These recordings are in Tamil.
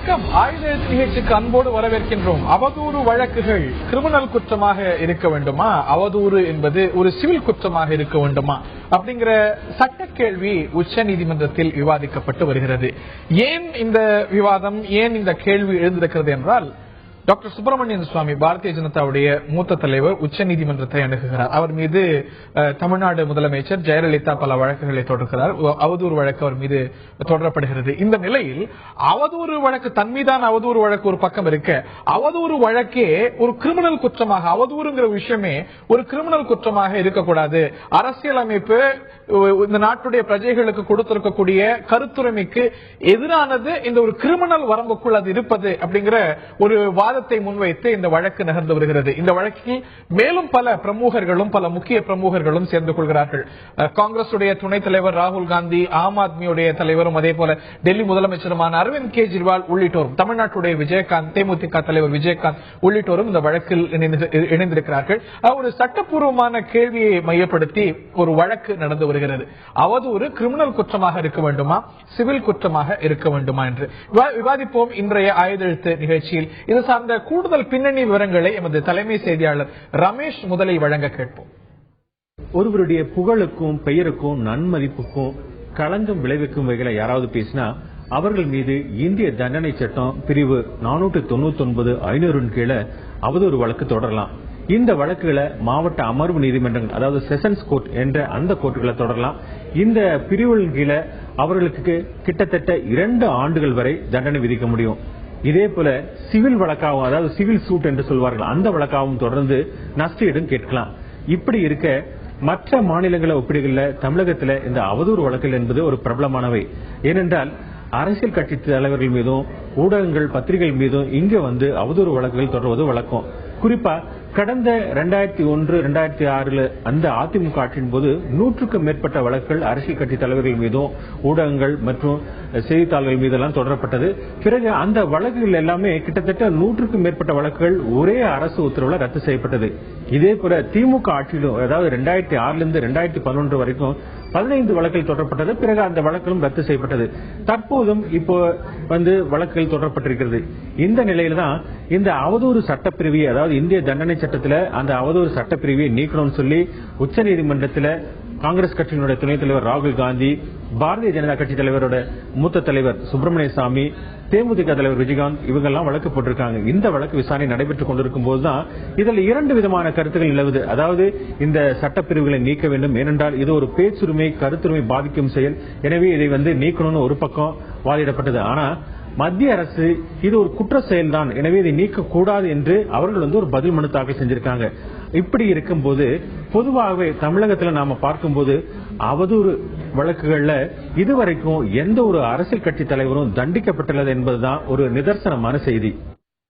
வணக்கம். ஆயுத நிகழ்ச்சிக்கு அன்போடு வரவேற்கின்றோம். அவதூறு வழக்குகள் கிரிமினல் குற்றமாக இருக்க வேண்டுமா, அவதூறு என்பது ஒரு சிவில் குற்றமாக இருக்க வேண்டுமா அப்படிங்கிற சட்ட கேள்வி உச்ச நீதிமன்றத்தில் விவாதிக்கப்பட்டு வருகிறது. ஏன் இந்த விவாதம், ஏன் இந்த கேள்வி எழுந்திருக்கிறது என்றால், டாக்டர் சுப்பிரமணியன் சுவாமி பாரதிய ஜனதாவுடைய மூத்த தலைவர் உச்ச நீதிமன்றத்தை அணுகுகிறார். அவர் மீது தமிழ்நாடு முதலமைச்சர் ஜெயலலிதா பல வழக்குகளை தொடர்கிறார். அவதூறு வழக்கு அவர் மீது தொடரப்படுகிறது. இந்த நிலையில் அவதூறு வழக்கு, தன் மீதான அவதூறு வழக்கு ஒரு பக்கம் இருக்க, அவதூறு வழக்கே ஒரு கிரிமினல் குற்றமாக, அவதூறுங்கிற விஷயமே ஒரு கிரிமினல் குற்றமாக இருக்கக்கூடாது. அரசியலமைப்பு இந்த நாட்டுடைய பிரஜைகளுக்கு கொடுத்திருக்கக்கூடிய கருத்துரிமைக்கு எதிரானது, இந்த ஒரு கிரிமினல் வரம்புக்குள் அது இருப்பது அப்படிங்கிற ஒரு வாதத்தை முன்வைத்து இந்த வழக்கு நகர்ந்து வருகிறது. இந்த வழக்கில் மேலும் பல பிரமுகர்களும் பல முக்கிய பிரமுகர்களும் சேர்ந்து கொள்கிறார்கள். காங்கிரஸ் துணைத் தலைவர் ராகுல் காந்தி, ஆம் ஆத்மியுடைய தலைவரும் அதே போல டெல்லி முதலமைச்சருமான அரவிந்த் கெஜ்ரிவால் உள்ளிட்டோரும், தமிழ்நாட்டுடைய விஜயகாந்த், தேமுதிக தலைவர் விஜயகாந்த் உள்ளிட்டோரும் இந்த வழக்கில் இணைந்திருக்கிறார்கள். ஒரு சட்டப்பூர்வமான கேள்வியை மையப்படுத்தி ஒரு வழக்கு நடந்து வருகிறது. அவதூறு கிரிமினல் குற்றமாக இருக்க வேண்டுமா, சிவில் குற்றமாக இருக்க வேண்டுமா என்று விவாதிப்போம் இன்றைய ஆயுதெழுத்து நிகழ்ச்சியில். இது சார்ந்த கூடுதல் பின்னணி விவரங்களை எமது தலைமை செய்தியாளர் ரமேஷ் முதலில் வழங்க கேட்போம். ஒருவருடைய புகழுக்கும் பெயருக்கும் நன்மதிப்புக்கும் களங்கம் விளைவிக்கும் வகையில யாராவது பேசினா அவர்கள் மீது இந்திய தண்டனை சட்டம் பிரிவு 499 500 கீழே அவதூறு வழக்கு தொடரலாம். இந்த வழக்குகளை மாவட்ட அமர்வு நீதிமன்றங்கள், அதாவது செஷன்ஸ் கோர்ட் என்ற அந்த கோர்ட்டுகளை தொடரலாம். இந்த பிரிவுகளின் கீழே அவர்களுக்கு கிட்டத்தட்ட 2 ஆண்டுகள் வரை தண்டனை விதிக்க முடியும். இதே போல சிவில் வழக்காகவும், அதாவது சிவில் சூட் என்று சொல்வார்கள், அந்த வழக்காகவும் தொடர்ந்து நஷ்டஈடும் கேட்கலாம். இப்படி இருக்க மற்ற மாநிலங்களை ஒப்பிடுகையில் தமிழகத்தில் இந்த அவதூறு வழக்குகள் என்பது ஒரு பிரபலமானவை. ஏனென்றால் அரசியல் கட்சி தலைவர்கள் மீதும் ஊடகங்கள் பத்திரிகைகள் மீதும் இங்க வந்து அவதூறு வழக்குகள் தொடர்வது வழக்கம். குறிப்பா கடந்த 2001, 2006 அந்த அதிமுக ஆட்சியின் போது 100க்கும் மேற்பட்ட வழக்குகள் அரசியல் கட்சி தலைவர்கள் மீதும் ஊடகங்கள் மற்றும் செய்தித்தாள்கள் மீதெல்லாம் தொடரப்பட்டது. பிறகு அந்த வழக்குகள் எல்லாமே கிட்டத்தட்ட 100க்கும் மேற்பட்ட வழக்குகள் ஒரே அரசு உத்தரவுல ரத்து செய்யப்பட்டது. இதே போல திமுக ஆட்சியிலும், அதாவது 2006 2011 வரைக்கும் 15 வழக்குகள் தொடரப்பட்டது. பிறகு அந்த வழக்குகளும் ரத்து செய்யப்பட்டது. தற்போதும் இப்போ வழக்குகள் தொடரப்பட்டிருக்கிறது. இந்த நிலையில தான் இந்த அவதூறு சட்டப்பிரிவியை, அதாவது இந்திய தண்டனை சட்டத்தில் அந்த அவதூறு சட்டப்பிரிவியை நீக்கணும்னு சொல்லி உச்சநீதிமன்றத்தில் காங்கிரஸ் கட்சியினுடைய துணைத் தலைவர் ராகுல் காந்தி, பாரதிய ஜனதா கட்சி தலைவரோட மூத்த தலைவர் சுப்பிரமணிய சாமி, தேமுதிக தலைவர் விஜயகாந்த் இவங்கெல்லாம் வழக்கு போட்டிருக்காங்க. இந்த வழக்கு விசாரணை நடைபெற்றுக் கொண்டிருக்கும் போதுதான் இதில் 2 விதமான கருத்துக்கள் நிலவுது. அதாவது இந்த சட்டப்பிரிவுகளை நீக்க வேண்டும், ஏனென்றால் இது ஒரு பேச்சுரிமை கருத்துரிமை பாதிக்கும் செயல், எனவே இதை நீக்கணும்னு ஒரு பக்கம் வாதிடப்பட்டது. ஆனா மத்திய அரசு இது ஒரு குற்ற செயல்தான், எனவே இதை நீக்க கூடாது என்று அவர்கள் ஒரு பதில் மனு தாக்கல் செஞ்சிருக்காங்க. இப்படி இருக்கும்போது பொதுவாகவே தமிழகத்தில் நாம பார்க்கும்போது அவதூறு வழக்குகள்ல இதுவரைக்கும் எந்த ஒரு அரசியல் கட்சி தலைவரும் தண்டிக்கப்பட்டுள்ளது என்பதுதான் ஒரு நிதர்சனமான செய்தி.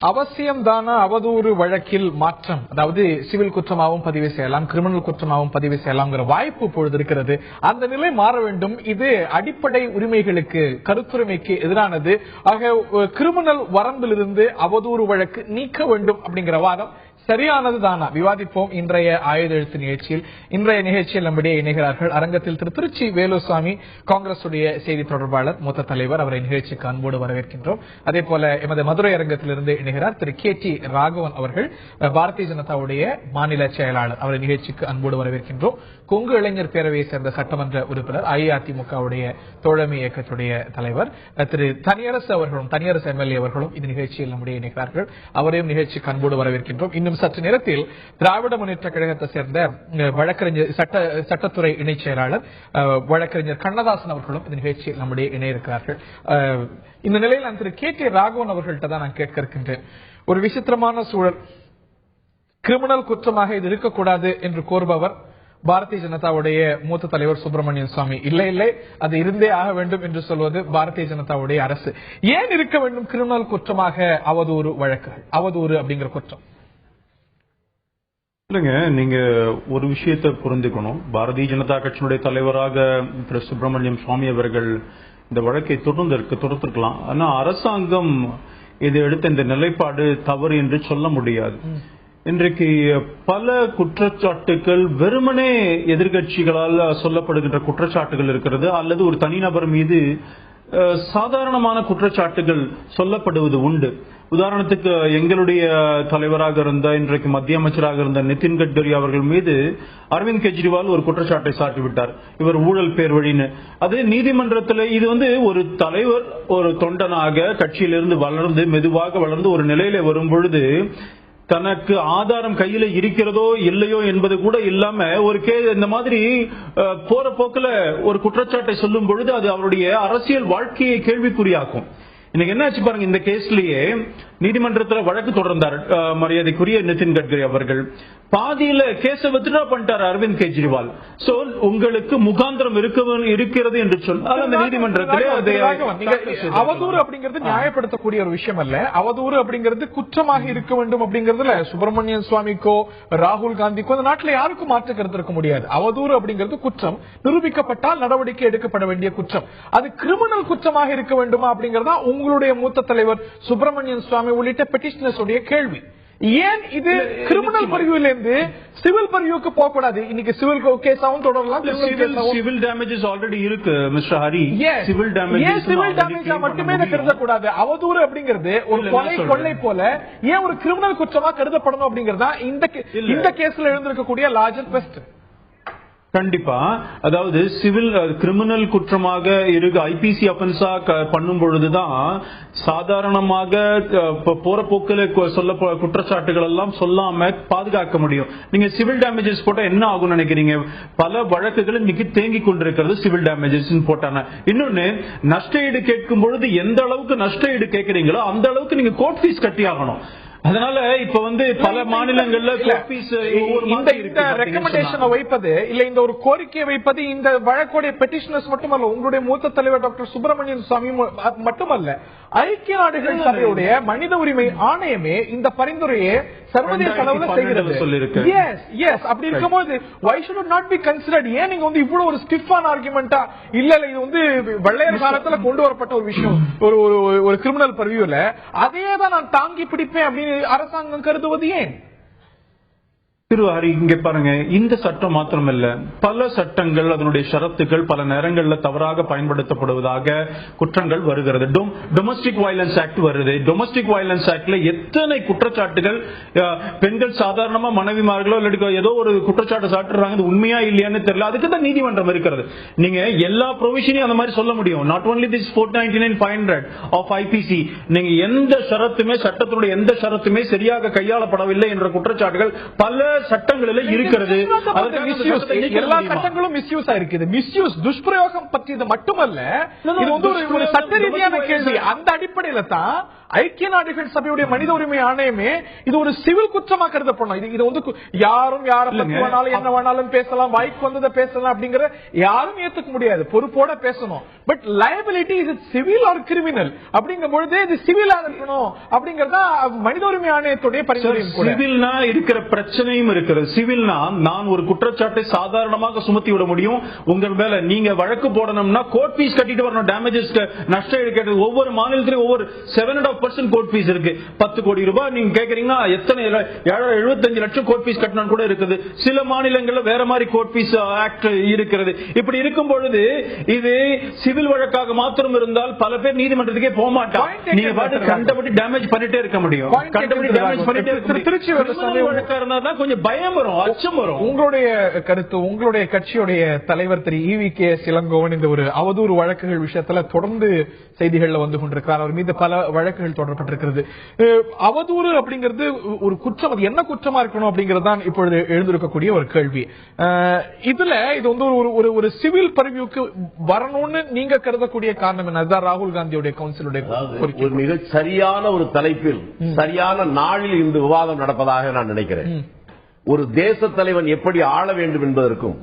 அவசியம்தான அவதூறு வழக்கில் மாற்றம், அதாவது சிவில் குற்றமாகவும் பதிவு செய்யலாம், கிரிமினல் குற்றமாகவும் பதிவு செய்யலாம்ங்கிற வாய்ப்பு இப்பொழுது இருக்கிறது. அந்த நிலை மாற வேண்டும். இது அடிப்படை உரிமைகளுக்கு, கருத்துரிமைக்கு எதிரானது. ஆக கிரிமினல் வரம்பிலிருந்து அவதூறு வழக்கு நீக்க வேண்டும் அப்படிங்கிற வாதம் சரியானது தானா? விவாதிப்போம் இன்றைய ஆயுதெழுத்து நிகழ்ச்சியில். இன்றைய நிகழ்ச்சியில் நம்முடைய இணைகிறார்கள் அரங்கத்தில் திரு திருச்சி வேலுசாமி, காங்கிரஸ் செய்தி தொடர்பாளர், மூத்த தலைவர். அவரை நிகழ்ச்சிக்கு அன்போடு வரவேற்கின்றோம். அதே போல எமது மதுரை அரங்கத்திலிருந்து இணைகிறார் திரு KT ராகவன் அவர்கள், பாரதிய ஜனதாவுடைய மாநில செயலாளர். அவரை நிகழ்ச்சிக்கு அன்போடு வரவேற்கின்றோம். கொங்கு இளைஞர் பேரவையை சேர்ந்த சட்டமன்ற உறுப்பினர், அஇஅதிமுகவுடைய தோழமை இயக்கத்துடைய தலைவர் திரு தனியரசு அவர்களும், தனியரசு MLA அவர்களும் இந்த நிகழ்ச்சியில் நம்முடைய இணைகிறார்கள். அவரையும் நிகழ்ச்சிக்கு அன்போடு வரவேற்கின்றோம். இன்னும் சற்று நேரத்தில் திராவிட முன்னேற்ற கழகத்தை சேர்ந்த வழக்கறிஞர், சட்டத்துறை இணைச் செயலாளர் வழக்கறிஞர் கண்ணதாசன் அவர்களும் இந்த நிகழ்ச்சியில் நம்முடைய இணையிருக்கிறார்கள். இந்த நிலையில் நான் திரு KT ராகவன் அவர்கள்ட்ட தான் நான் கேட்க இருக்கின்றேன். ஒரு விசித்திரமான சூழல். கிரிமினல் குற்றமாக இது இருக்கக்கூடாது என்று கோருபவர் பாரதிய ஜனதாவுடைய மூத்த தலைவர் சுப்பிரமணியன் சுவாமி. இல்லை இல்லை, அது இருந்தே ஆக வேண்டும் என்று சொல்வது பாரதிய ஜனதாவுடைய அரசு. ஏன் இருக்க வேண்டும் கிரிமினல் குற்றமாக அவதூறு வழக்குகள், அவதூறு அப்படிங்கிற குற்றம்? இல்லைங்க, நீங்க ஒரு விஷயத்தை புரிந்துக்கணும். பாரதிய ஜனதா கட்சியினுடைய தலைவராக திரு சுப்பிரமணியம் சுவாமி அவர்கள் இந்த வழக்கை தொடர்ந்திருக்கலாம். ஆனா அரசாங்கம் இது எடுத்த இந்த நிலைப்பாடு தவறு என்று சொல்ல முடியாது. இன்றைக்கு பல குற்றச்சாட்டுகள் வெறுமனே எதிர்கட்சிகளால் சொல்லப்படுகின்ற குற்றச்சாட்டுகள் இருக்கிறது, அல்லது ஒரு தனிநபர் மீது சாதாரணமான குற்றச்சாட்டுகள் சொல்லப்படுவது உண்டு. உதாரணத்துக்கு எங்களுடைய தலைவராக இருந்த இன்றைக்கு மத்திய அமைச்சராக இருந்த நிதின் கட்கரி அவர்கள் மீது அரவிந்த் கெஜ்ரிவால் ஒரு குற்றச்சாட்டை சாட்டிவிட்டார், இவர் ஊழல் பேர் வழின்னு. அது நீதிமன்றத்தில் இது ஒரு தலைவர் ஒரு தொண்டனாக கட்சியிலிருந்து வளர்ந்து மெதுவாக வளர்ந்து ஒரு நிலையில வரும் பொழுது தனக்கு ஆதாரம் கையில இருக்கிறதோ இல்லையோ என்பது கூட இல்லாம ஒரு இந்த மாதிரி போற போக்குல ஒரு குற்றச்சாட்டை சொல்லும் பொழுது அது அவருடைய அரசியல் வாழ்க்கையை கேள்விக்குறியாக்கும். இன்னைக்கு என்ன ஆச்சு பாருங்க, இந்த கேஸ்லயே நீதிமன்றத்தில் வழக்கு தொடர்ந்தார் மரியாதைக்குரிய நிதின் கட்கரி அவர்கள். பாதியில கேஸ வித்ட்ரா பண்ணிட்டார் அரவிந்த் கெஜ்ரிவால். சோ உங்களுக்கு முகாந்திரம் இருக்கிறது என்று சொன்னால் அந்த நீதிமன்றத்திலே அவதூறு அப்படிங்கிறது நியாயப்படுத்தக்கூடிய ஒரு விஷயம் அல்ல. அவதூறு அப்படிங்கிறது குற்றமாக இருக்க வேண்டும் அப்படிங்கறதுல சுப்பிரமணியன் சுவாமிக்கோ ராகுல் காந்திக்கோ அந்த நாட்டில் யாருக்கும் மாற்று கருத்து இருக்க முடியாது. அவதூறு அப்படிங்கிறது குற்றம், நிரூபிக்கப்பட்டால் நடவடிக்கை எடுக்கப்பட வேண்டிய குற்றம். அது கிரிமினல் குற்றமாக இருக்க வேண்டுமா அப்படிங்கறதா உங்களுடைய மூத்த தலைவர் சுப்பிரமணியன் சுவாமி உள்ளிட்ட பெட்டிஷனர்ஸ் உடைய கேள்வி. ஏன் இது கிரிமினல் பரிவில இருந்து சிவில் பரிவுக்கு போக கூடாது? இன்னைக்கு சிவில் கேஸாவும் தொடரலாம். சிவில் டேமேஜஸ் ஆல்ரெடி இருக்கு மிஸ்டர் ஹரி. சிவில் டேமேஜ் மட்டுமே கருதக்கூடாது. அவதூறு அப்படிங்கிறது ஒரு கொள்ளை போல ஏன் ஒரு கிரிமினல் குற்றமா கருதப்படணும் அப்படிங்கறதா இந்த கேஸ்ல எழுந்திருக்கக்கூடிய லார்ஜர் குவெஸ்சன். கண்டிப்பா, அதாவது சிவில் கிரிமினல் குற்றமாக இருக்கு ஐபிசி அஃபென்ஸா பண்ணும் பொழுதுதான் சாதாரணமாக போற போக்கில சொல்ல குற்றச்சாட்டுகள் எல்லாம் சொல்லாம பாதுகாக்க முடியும். நீங்க சிவில் டேமேஜஸ் போட்டா என்ன ஆகும் நினைக்கிறீங்க? பல வழக்குகள் இன்னைக்கு தேங்கி கொண்டிருக்கிறது சிவில் டேமேஜஸ் போட்டான. இன்னொன்னு, நஷ்ட ஈடு கேட்கும் பொழுது எந்த அளவுக்கு நஷ்ட ஈடு கேட்கிறீங்களோ அந்த அளவுக்கு நீங்க கோர்ட் ஃபீஸ் கட்டி ஆகணும். அதனால இப்ப பல மாநிலங்கள்ல இந்த ரெக்கமெண்டேஷனை வைப்பது இல்ல, இந்த ஒரு கோரிக்கையை வைப்பது இந்த வழக்குடைய பெட்டிஷனர்ஸ் மட்டுமல்ல, உங்களுடைய மூத்த தலைவர் டாக்டர் சுப்பிரமணியன் சுவாமி மட்டுமல்ல, ஐக்கிய நாடுகள் சபையுடைய மனித உரிமை ஆணையமே இந்த பரிந்துரையை சர்வதேச அளவில் செய்கிறது. அப்படி இருக்கும்போது why should it not be considered? ஏன் நீங்க இவ்வளவு ஒரு ஸ்டிஃபான ஆர்குமெண்டா இல்ல இது வெள்ளையர் காலத்துல கொண்டு வரப்பட்ட ஒரு விஷயம், ஒரு கிரிமினல் பரிவியூல அதையேதான் நான் தாங்கி பிடிப்பேன் அப்படின்னு அரசாங்கம் கருதுவது ஏன்? திரு ஹரி, இங்க பாருங்க, இந்த சட்டம் மாத்திரமல்ல, பல சட்டங்கள் அதனுடைய ஷரத்துக்கள் பல நேரங்களில் தவறாக பயன்படுத்தப்படுவதாக குற்றங்கள் வருகிறது. டொமஸ்டிக் வயலன்ஸ் ஆக்ட் வருது. டொமஸ்டிக் வயலன்ஸ் ஆக்ட்ல எத்தனை குற்றச்சாட்டுகள் பெண்கள் சாதாரணமா மனைவிமார்களோ இல்ல ஏதோ ஒரு குற்றச்சாட்டு சாட்டுறாங்க, இது உண்மையா இல்லையான்னு தெரியல. அதுக்கு தான் நீதிமன்றம் இருக்கிறது. நீங்க எல்லா ப்ரொவிஷனையும் அந்த மாதிரி சொல்ல முடியும். Not only this 499/500 of IPC. நீங்க எந்த ஷரத்துமே சட்டத்தினுடைய எந்த ஷரத்துமே சரியாக கையாளப்படவில்லை என்ற குற்றச்சாட்டுகள் பல சட்டங்களில் இருக்கிறது. எல்லா சட்டங்களும் மிஸ்யூஸ் ஆயிருக்குது. மிஸ்யூஸ் துஷ்பிரயோகம் பற்றியது மட்டுமல்ல, இது ஒரு சட்ட ரீதியான கேள்வி. அந்த அடிப்படையில தான் ஐக்கிய நாடுகள் சபையுடைய மனித உரிமை ஆணையமே இது ஒரு சிவில் குற்றமா கருதப்படணும். இது யாரும் யாரை பத்தி வேணாலும் என்ன வேணாலும் பேசலாம், வாய்க்கு வந்ததை பேசலாம் அப்படிங்கிற யாரும் ஏத்துக்க முடியாது. பொறுப்போட பேசணும். பட் லயபிலிட்டி இது சிவில் ஆர் கிரிமினல் அப்படிங்கும் பொழுது இது சிவிலா இருக்கணும் அப்படிங்கறத மனித உரிமை ஆணையத்துடைய பரிந்துரை. சிவில்னா இருக்கிற பிரச்சனையும் இருக்கிறது. சிவில்னா நான் ஒரு குற்றச்சாட்டை சாதாரணமாக சுமத்தி விட முடியும். உங்கள் மேல நீங்க வழக்கு போடணும்னா கோர்ட் ஃபீஸ் கட்டிட்டு வரணும். டேமேஜஸ் நஷ்ட ஈடு கேட்டது ஒவ்வொரு மாநிலத்திலும் ஒவ்வொரு 7.5% கோர்ட் ஃபீஸ் இருக்கு. 10 கோடி ரூபாய் நீங்க கேக்குறீங்கன்னா எத்தனை 75 லட்சம் கோர்ட் ஃபீஸ் கட்டணும் கூட இருக்குது. சில மாநிலங்கள்ல வேற மாதிரி கோர்ட் ஃபீஸ் ஆக்ட் இருக்கிறது. இப்படி இருக்கும் பொழுது இது சிவில் வழக்காக மாத்திரம் இருந்தால் பல பேர் நீதிமன்றத்துக்கே போக மாட்டாங்க. நீங்க பாட்டு கண்டபடி டேமேஜ் பண்ணிட்டே இருக்க முடியும். கண்டபடி டேமேஜ் பண்ணிட்டே திருச்சி வழக்கா இருந்தா கொஞ்சம் பயம் வரும், அச்சம் வரும். உங்களுடைய கருத்து, உங்களுடைய கட்சியுடைய தலைவர் திரு ஈவி.கே. இளங்கோவன் இந்த ஒரு அவதூறு வழக்குகள் விஷயத்துல தொடர்ந்து செய்திகள்ல வந்து கொண்டிருக்கிறார். அவர் மீது பல வழக்குகள் தொடரப்பட்டிருக்கிறது. அவதூறு அப்படிங்கிறது ஒரு குற்றம், அது என்ன குற்றமா இருக்கணும் அப்படிங்கிறது தான் இப்பொழுது எழுந்திருக்கக்கூடிய ஒரு கேள்வி. இதுல இது ஒரு சிவில் பரிவியூக்கு வரணும்னு நீங்க கருதக்கூடிய காரணம் என்ன? அதுதான் ராகுல் காந்தியுடைய கவுன்சிலுடைய ஒரு மிக சரியான ஒரு தலைப்பில் சரியான நாளில் இந்த விவாதம் நடப்பதாக நான் நினைக்கிறேன். ஒரு தேச தலைவன் எப்படி ஆள வேண்டும் என்பதற்கும்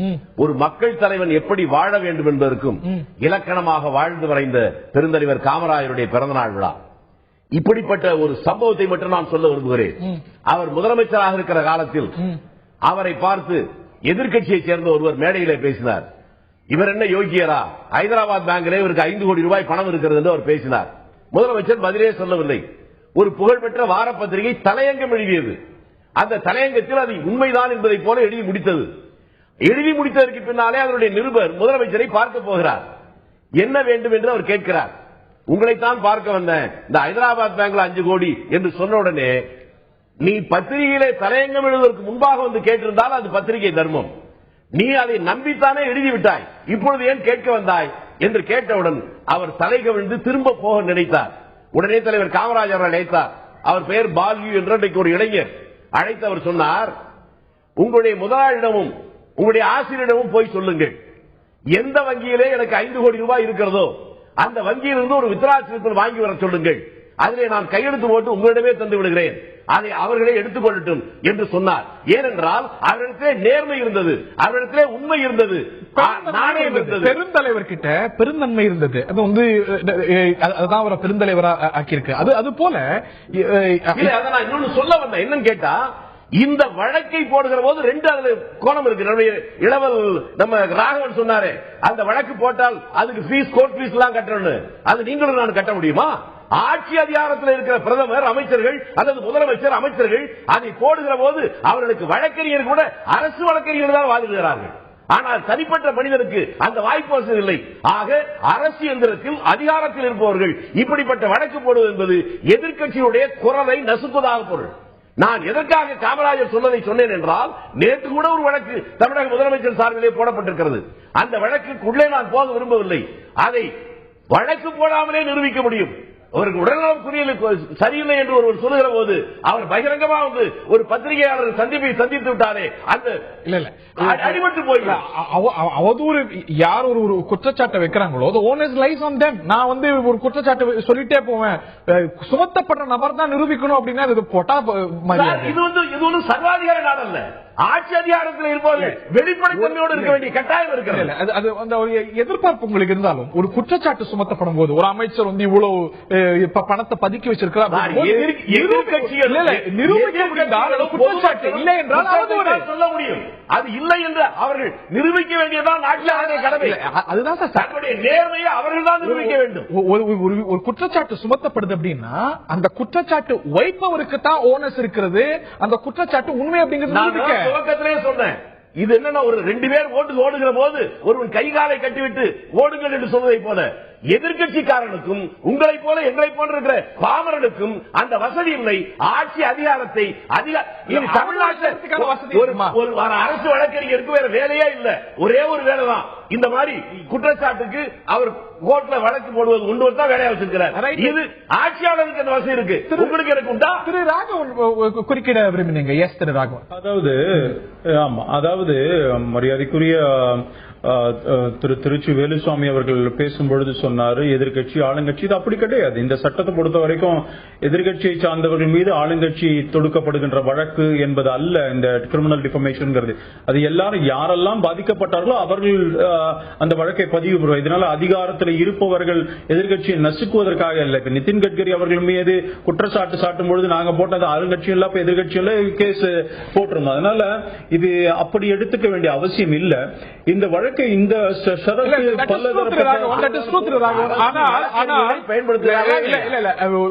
ஒரு மக்கள் தலைவன் எப்படி வாழ வேண்டும் என்பதற்கும் இலக்கணமாக வாழ்ந்து வரைந்த பெருந்தலைவர் காமராஜருடைய பிறந்தநாள் விழா. இப்படிப்பட்ட ஒரு சம்பவத்தை மட்டும் நான் சொல்ல விரும்புகிறேன். அவர் முதலமைச்சராக இருக்கிற காலத்தில் அவரை பார்த்து எதிர்க்கட்சியைச் சேர்ந்த ஒருவர் மேடையிலே பேசினார். இவர் என்ன யோகியரா, ஹைதராபாத் பேங்கிலே இவருக்கு 5 கோடி ரூபாய் பணம் இருக்கிறது என்று அவர் பேசினார். முதலமைச்சர் பதிலே சொல்லவில்லை. ஒரு புகழ்பெற்ற வார பத்திரிகை தலையங்கம் எழுதியது. அந்த தலையங்கத்தில் அது உண்மைதான் என்பதை போல எழுதி முடித்தது. எழுதி முடித்ததற்கு பின்னாலே அதனுடைய நிருபர் முதலமைச்சரை பார்க்க போகிறார். என்ன வேண்டும் என்று அவர் கேட்கிறார். உங்களைத்தான் பார்க்க வந்தேன், இந்த ஹைதராபாத் பேங்க்ல 5 கோடி என்று சொன்ன உடனே நீ பத்திரிகையிலே தலையங்கம் எழுதுவதற்கு முன்பாக வந்து கேட்டிருந்தால் அது பத்திரிகை தர்மம். நீ அதை நம்பித்தானே எழுதிவிட்டாய், இப்பொழுது ஏன் கேட்க வந்தாய் என்று கேட்டவுடன் அவர் தலை கவிழ்ந்து திரும்ப போக நினைத்தார். உடனே தலைவர் காமராஜர் அழைத்தார். அவர் பெயர் பால்யூ என்ற ஒரு இளைஞர் அழைத்து அவர் சொன்னார், உங்களுடைய முதலாளியிடமும் உங்களுடைய ஆசிரியரிடமும் போய் சொல்லுங்கள், எந்த வங்கியிலே எனக்கு 5 கோடி ரூபாய் இருக்கிறதோ அந்த வங்கியிலிருந்து ஒரு வித்ராசிரியத்தில் வாங்கி வர சொல்லுங்கள், அதிலே நான் கையெழுத்து போட்டு உங்களிடமே தந்து விடுகிறேன், அதை அவர்களே எடுத்துக்கொள்ளட்டும் என்று சொன்னார். ஏனென்றால் அவரிடத்திலே நேர்மை இருந்தது, அவரிடத்திலே உண்மை இருந்தது, நாணயம் இருந்தது, பெருந்தலைவர் கிட்ட பெருந்தன்மை இருந்தது. அது வந்து அதுதான் அவரை பெருந்தலைவரா ஆக்கியிருக்கு. அது போல அதை நான் இன்னொன்னு சொல்ல வந்தேன். என்னன்னு கேட்டா, இந்த வழக்கை போடுகிற போது 2 கோணம் இருக்கு. இளவல் நம்ம ராகவன் சொன்னாரு, அந்த வழக்கு போட்டால் அதுக்கு ஃபீஸ், கோர்ட் ஃபீஸ் எல்லாம் கட்டணும், அது நீங்களும் நான் கட்ட முடியுமா? ஆட்சி அதிகாரத்தில் இருக்கிற பிரதமர், அமைச்சர்கள் அல்லது முதலமைச்சர், அமைச்சர்கள் அதை போடுகிற போது அவர்களுக்கு வழக்கறிஞர் கூட அரசு வழக்கறிஞர் தான் வாதிடுகிறார்கள். ஆனால் தனிப்பட்ட மனிதனுக்கு அந்த வாய்ப்பு வசதி இல்லை. ஆக அரசு எந்திரத்தில் அதிகாரத்தில் இருப்பவர்கள் இப்படிப்பட்ட வழக்கு போடுவது என்பது எதிர்க்கட்சியுடைய குரலை நசுக்குவதாக பொருள். நான் எதற்காக காமராஜர் சொன்னதை சொன்னேன் என்றால், நேற்று கூட ஒரு வழக்கு தமிழக முதலமைச்சர் சார்பிலே போடப்பட்டிருக்கிறது. அந்த வழக்குக்குள்ளே நான் போக விரும்பவில்லை. அதை வழக்கு போடாமலே நிரூபிக்க முடியும். அவருக்கு உடல்நலம் குறியீடு சரியில்லை என்று ஒருவர் சொல்லுகிற போது அவர் பகிரங்கமா வந்து ஒரு பத்திரிகையாளர் சந்திப்பை சந்தித்து விட்டாரே, அந்த அடிபட்டு போய் அவதூறு யார் ஒரு குற்றச்சாட்டை வைக்கிறாங்களோ, நான் வந்து ஒரு குற்றச்சாட்டு சொல்லிட்டே போவேன், சுமத்தப்பட்ட நபர் தான் நிரூபிக்கணும் அப்படின்னா இது போட்டா இது ஒன்றும் சர்வாதிகார நாடு அல்ல. ஆட்சி அதிகாரத்தில் இருப்பவர்கள் வெளிப்படைத்தன்மையோடு இருக்க வேண்டிய கட்டாயம் இருக்கிறது. அது அந்த எதிர்பார்ப்பு உங்களுக்கு இருந்தாலும் ஒரு குற்றச்சாட்டு சுமத்தப்படும் போது ஒரு அமைச்சர் வந்து இவ்வளவு பணத்தை பதுக்கி வச்சிருக்கிறார், குற்றச்சாட்டு இல்லை என்றால் சொல்ல முடியும். அது இல்லை என்று அவர்கள் நிரூபிக்க வேண்டியதான் நாட்டில் கடமை. அதுதான் தன்னுடைய நேர்மையை அவர்கள் தான் நிரூபிக்க வேண்டும். ஒரு குற்றச்சாட்டு சுமத்தப்படுது அப்படின்னா அந்த குற்றச்சாட்டு வைப்பவருக்கு தான் ஓனஸ் இருக்கிறது. அந்த குற்றச்சாட்டு உண்மை அப்படிங்கிறது துவக்கத்திலே சொன்னேன். இது என்னன்னா, ஒரு 2 பேர் ஓடுகிற போது ஒருவன் கை காலை கட்டிவிட்டு ஓடுங்கள் என்று சொல்வதை போல எதிர்கட்சிக்காரனுக்கும் உங்களை போல எங்களை போன்ற இருக்கிற பாமரனுக்கும் அந்த வசதி இல்லை. ஆட்சி அதிகாரத்தை தமிழ்நாட்டில் ஒரு அரசு வழக்கறிஞருக்கு வேற வேலையே இல்லை, ஒரே ஒரு வேலை தான். இந்த மாதிரி குற்றச்சாட்டுக்கு அவர் கோர்ட்ல வழக்கு போடுவது கொண்டு தான் வேலையா வச்சிருக்கிறார். இது ஆட்சியாளருக்கு அந்த வசதி இருக்கு, உங்களுக்கு எனக்கு உண்டா? திரு ராகவன் குறுக்கிட விரும்பினீங்க. எஸ் திரு ராகவன். அதாவது மரியாதைக்குரிய திருச்சி வேலுசாமி அவர்கள் பேசும்பொழுது சொன்னாரு, எதிர்கட்சி ஆளுங்கட்சி. இது அப்படி கிடையாது. இந்த சட்டத்தை பொறுத்த வரைக்கும் எதிர்கட்சியை சார்ந்தவர்கள் மீது ஆளுங்கட்சி தொடுக்கப்படுகின்ற வழக்கு என்பது அல்ல இந்த கிரிமினல் டிஃபமேஷன். அது எல்லாரும் யாரெல்லாம் பாதிக்கப்பட்டார்களோ அவர்கள் அந்த வழக்கை பதிவு பெறுவார். இதனால அதிகாரத்தில் இருப்பவர்கள் எதிர்கட்சியை நசுக்குவதற்காக இல்லை. இப்ப நிதின் கட்கரி அவர்கள் மீது குற்றச்சாட்டு சாட்டும் பொழுது நாங்க போட்டது ஆளுங்கட்சியும் இல்ல, எதிர்கட்சியில கேஸ் போட்டிருந்தோம். அதனால இது அப்படி எடுத்துக்க வேண்டிய அவசியம் இல்ல. இந்த வழக்கு இந்த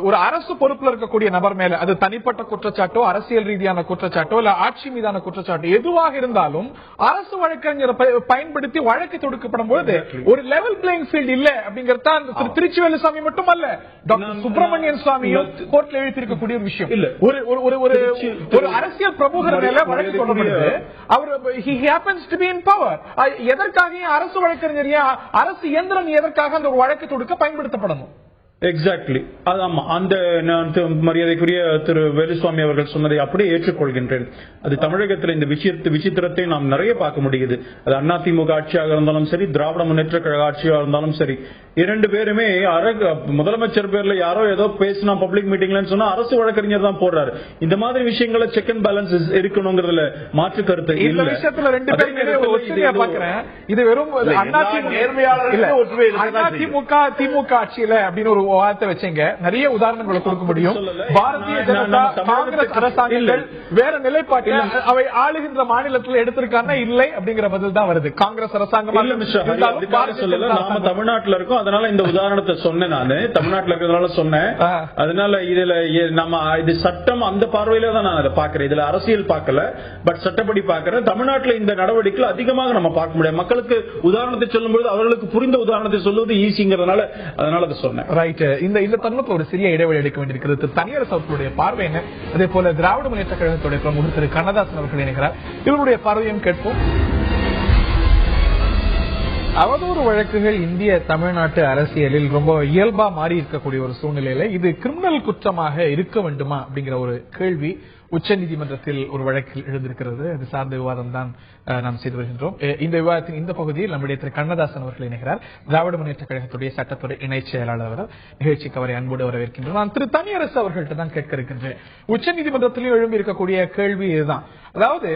ஒரு அரசு பொறுப்புல இருக்கக்கூடிய நபர் மேல அது தனிப்பட்ட குற்றச்சாட்டோ அரசியல் ரீதியான குற்றச்சாட்டோ இல்ல ஆட்சி மீதான குற்றச்சாட்டு எதுவாக இருந்தாலும் அரசு வழக்கறிஞரை பயன்படுத்தி வழக்கு தொடுக்கப்படும் போது ஒரு லெவல் பிளேயிங் ஃபீல்ட் இல்ல அப்படிங்கறத திருச்சி வேலுசாமி மட்டுமல்ல டாக்டர் சுப்பிரமணியன் சுவாமியும் கோர்ட்ல எழுதியிருக்கக்கூடிய ஒரு விஷயம். ஒரு அரசியல் பிரமுகர் மேல வழக்கு தொடரப்படுது. அவர் he happens to be in power. எதற்காக அரசு வழக்கறிஞர், அரசு இயந்திரம் எதற்காக அந்த ஒரு வழக்கு தொடுக்க பயன்படுத்தப்படணும்? எக்ஸாக்ட்லி. அந்த மரியாதைக்குரிய திரு வேலுசுவாமி அவர்கள் சொன்னதை அப்படியே ஏற்றுக்கொள்கின்றேன். அது தமிழகத்தில் இந்த விசித்திரத்தை நாம் நிறைய பார்க்க முடியுது. அது அதிமுக ஆட்சியாக இருந்தாலும் சரி, திராவிட முன்னேற்ற கழக ஆட்சியாக இருந்தாலும் சரி, 2 பேருமே முதலமைச்சர் பேர்ல யாரோ ஏதோ பேசினா பப்ளிக் மீட்டிங்ல சொன்னா அரசு வழக்கறிஞர் தான் போடுறாரு. இந்த மாதிரி விஷயங்களை செக் அண்ட் பேலன்ஸ் இருக்கணுங்கிறதுல மாற்று கருத்து இந்த விஷயத்துல 2 பேருமே பாக்குறேன். இது வெறும் அதிமுக திமுக ஆட்சியில அப்படின்னு வார்த்தை வச்சீங்க, நிறைய உதாரணங்களை கொடுக்க முடியும். பாரதிய ஜனதா காங்கிரஸ் அரசாங்கங்கள் வேற நிலைப்பாட்டில் அவை ஆளுகின்ற மாநிலத்தில் எடுத்திருக்காங்க இல்லை அப்படிங்கிற பதில் தான் வருது. காங்கிரஸ் அரசாங்கம் தமிழ்நாட்டில் இருக்கும், அதனால இந்த உதாரணத்தை சொன்னேன். நானு தமிழ்நாட்டில் இருக்கிறதுனால சொன்னேன். அதனால இதுல நம்ம இது சட்டம் அந்த பார்வையில தான் நான் அதை பாக்குறேன். இதுல அரசியல் பார்க்கல, பட் சட்டப்படி பாக்குறேன். தமிழ்நாட்டில் இந்த நடவடிக்கை அதிகமாக நம்ம பார்க்க முடியாது. மக்களுக்கு உதாரணத்தை சொல்லும்போது அவர்களுக்கு புரிந்த உதாரணத்தை சொல்லுவது ஈஸிங்கிறதுனால அதனால அதை சொன்னேன். ரைட். இந்த தருணத்தில் ஒரு சிறிய இடைவெளி எடுக்க வேண்டியிருக்கிறது. தனியார் அவர்களுடைய பார்வை என்ன, அதே போல திராவிட முன்னேற்ற கழகத்துடைய பிரமுகர் திரு கண்ணதாசன் அவர்கள் இணைகிறார். இவருடைய பார்வையும் கேட்போம். அவதூறு வழக்குகள் இந்திய தமிழ்நாட்டு அரசியலில் ரொம்ப இயல்பா மாறி இருக்கக்கூடிய ஒரு சூழ்நிலையில இது கிரிமினல் குற்றமாக இருக்க வேண்டுமா அப்படிங்கிற ஒரு கேள்வி உச்சநீதிமன்றத்தில் ஒரு வழக்கில் எழுந்திருக்கிறது. அது சார்ந்த விவாதம் தான் நாம் செய்து வருகின்றோம். இந்த விவாதத்தின் இந்த பகுதியில் நம்முடைய திரு கண்ணதாசன் அவர்கள் இணைகிறார். திராவிட முன்னேற்ற கழகத்துடைய சட்டத்துறை இணை செயலாளர். நிகழ்ச்சிக்கு அவரை அன்போடு வரவேற்கின்றோம். நான் திரு தனியரசு அவர்கள்ட்ட தான் கேட்க இருக்கின்றேன். உச்சநீதிமன்றத்திலும் எழும்பி இருக்கக்கூடிய கேள்வி இதுதான். அதாவது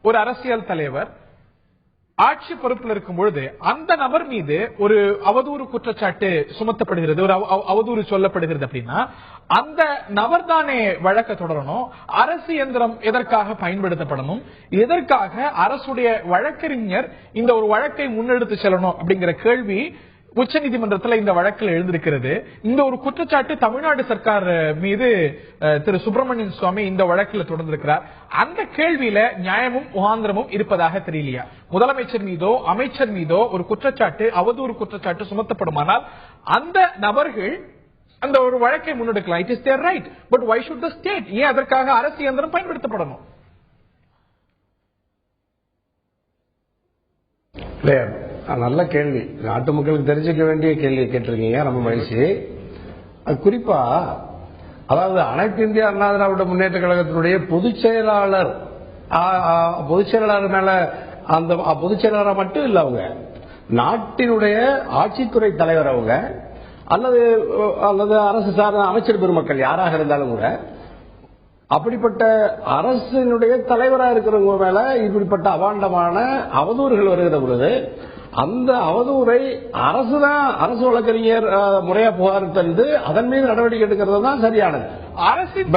ஒரு அரசியல் தலைவர் ஆட்சி பொறுப்பில் இருக்கும் பொழுது அந்த நபர் மீது ஒரு அவதூறு குற்றச்சாட்டு சுமத்தப்படுகிறது, ஒரு அவதூறு சொல்லப்படுகிறது அப்படின்னா அந்த நபர் தானே வழக்க தொடரணும். அரசு இயந்திரம் எதற்காக பயன்படுத்தப்படணும், எதற்காக அரசுடைய வழக்கறிஞர் இந்த ஒரு வழக்கை முன்னெடுத்து செல்லணும் அப்படிங்கிற கேள்வி உச்சநீதிமன்றத்தில் இந்த வழக்கில் எழுந்திருக்கிறது. இந்த ஒரு குற்றச்சாட்டு தமிழ்நாடு சர்க்கார் மீது திரு சுப்பிரமணியன் சுவாமி இந்த வழக்கில் தொடர்ந்திருக்கிறார். அந்த கேள்வியில நியாயமும் முகாந்திரமும் இருப்பதாக தெரியலையா? முதலமைச்சர் மீதோ அமைச்சர் மீதோ ஒரு குற்றச்சாட்டு, அவதூறு குற்றச்சாட்டு சுமத்தப்படுமானால் அந்த நபர்கள் அந்த ஒரு வழக்கை முன்னெடுக்கலாம். It is there right. But why should the state? ஏன் அதற்காக அரசு இயந்திரம் பயன்படுத்தப்படணும்? நல்ல கேள்வி. நாட்டு மக்களுக்கு தெரிஞ்சுக்க வேண்டிய கேள்வி கேட்டிருக்கீங்க. ரொம்ப மகிழ்ச்சி. அது குறிப்பா அதாவது அனைத்து இந்திய அண்ணா திராவிட முன்னேற்ற கழகத்தினுடைய பொதுச் செயலாளர் மேல அந்த பொதுச் செயலாளர் மட்டும் இல்ல, அவங்க நாட்டினுடைய ஆட்சித்துறை தலைவர் அவங்க அல்லது அரசு சார்ந்த அமைச்சர் பெருமக்கள் யாராக இருந்தாலும் கூட அப்படிப்பட்ட அரசினுடைய தலைவராக இருக்கிறவங்க மேல இப்படிப்பட்ட அபாண்டமான அவதூறுகள் வருகிற பொழுது அந்த அவதூறை அரசு வழக்கறிஞர் முறையா புகார் தந்து அதன் மீது நடவடிக்கை எடுக்கிறது தான் சரியானது. ஆட்சியின்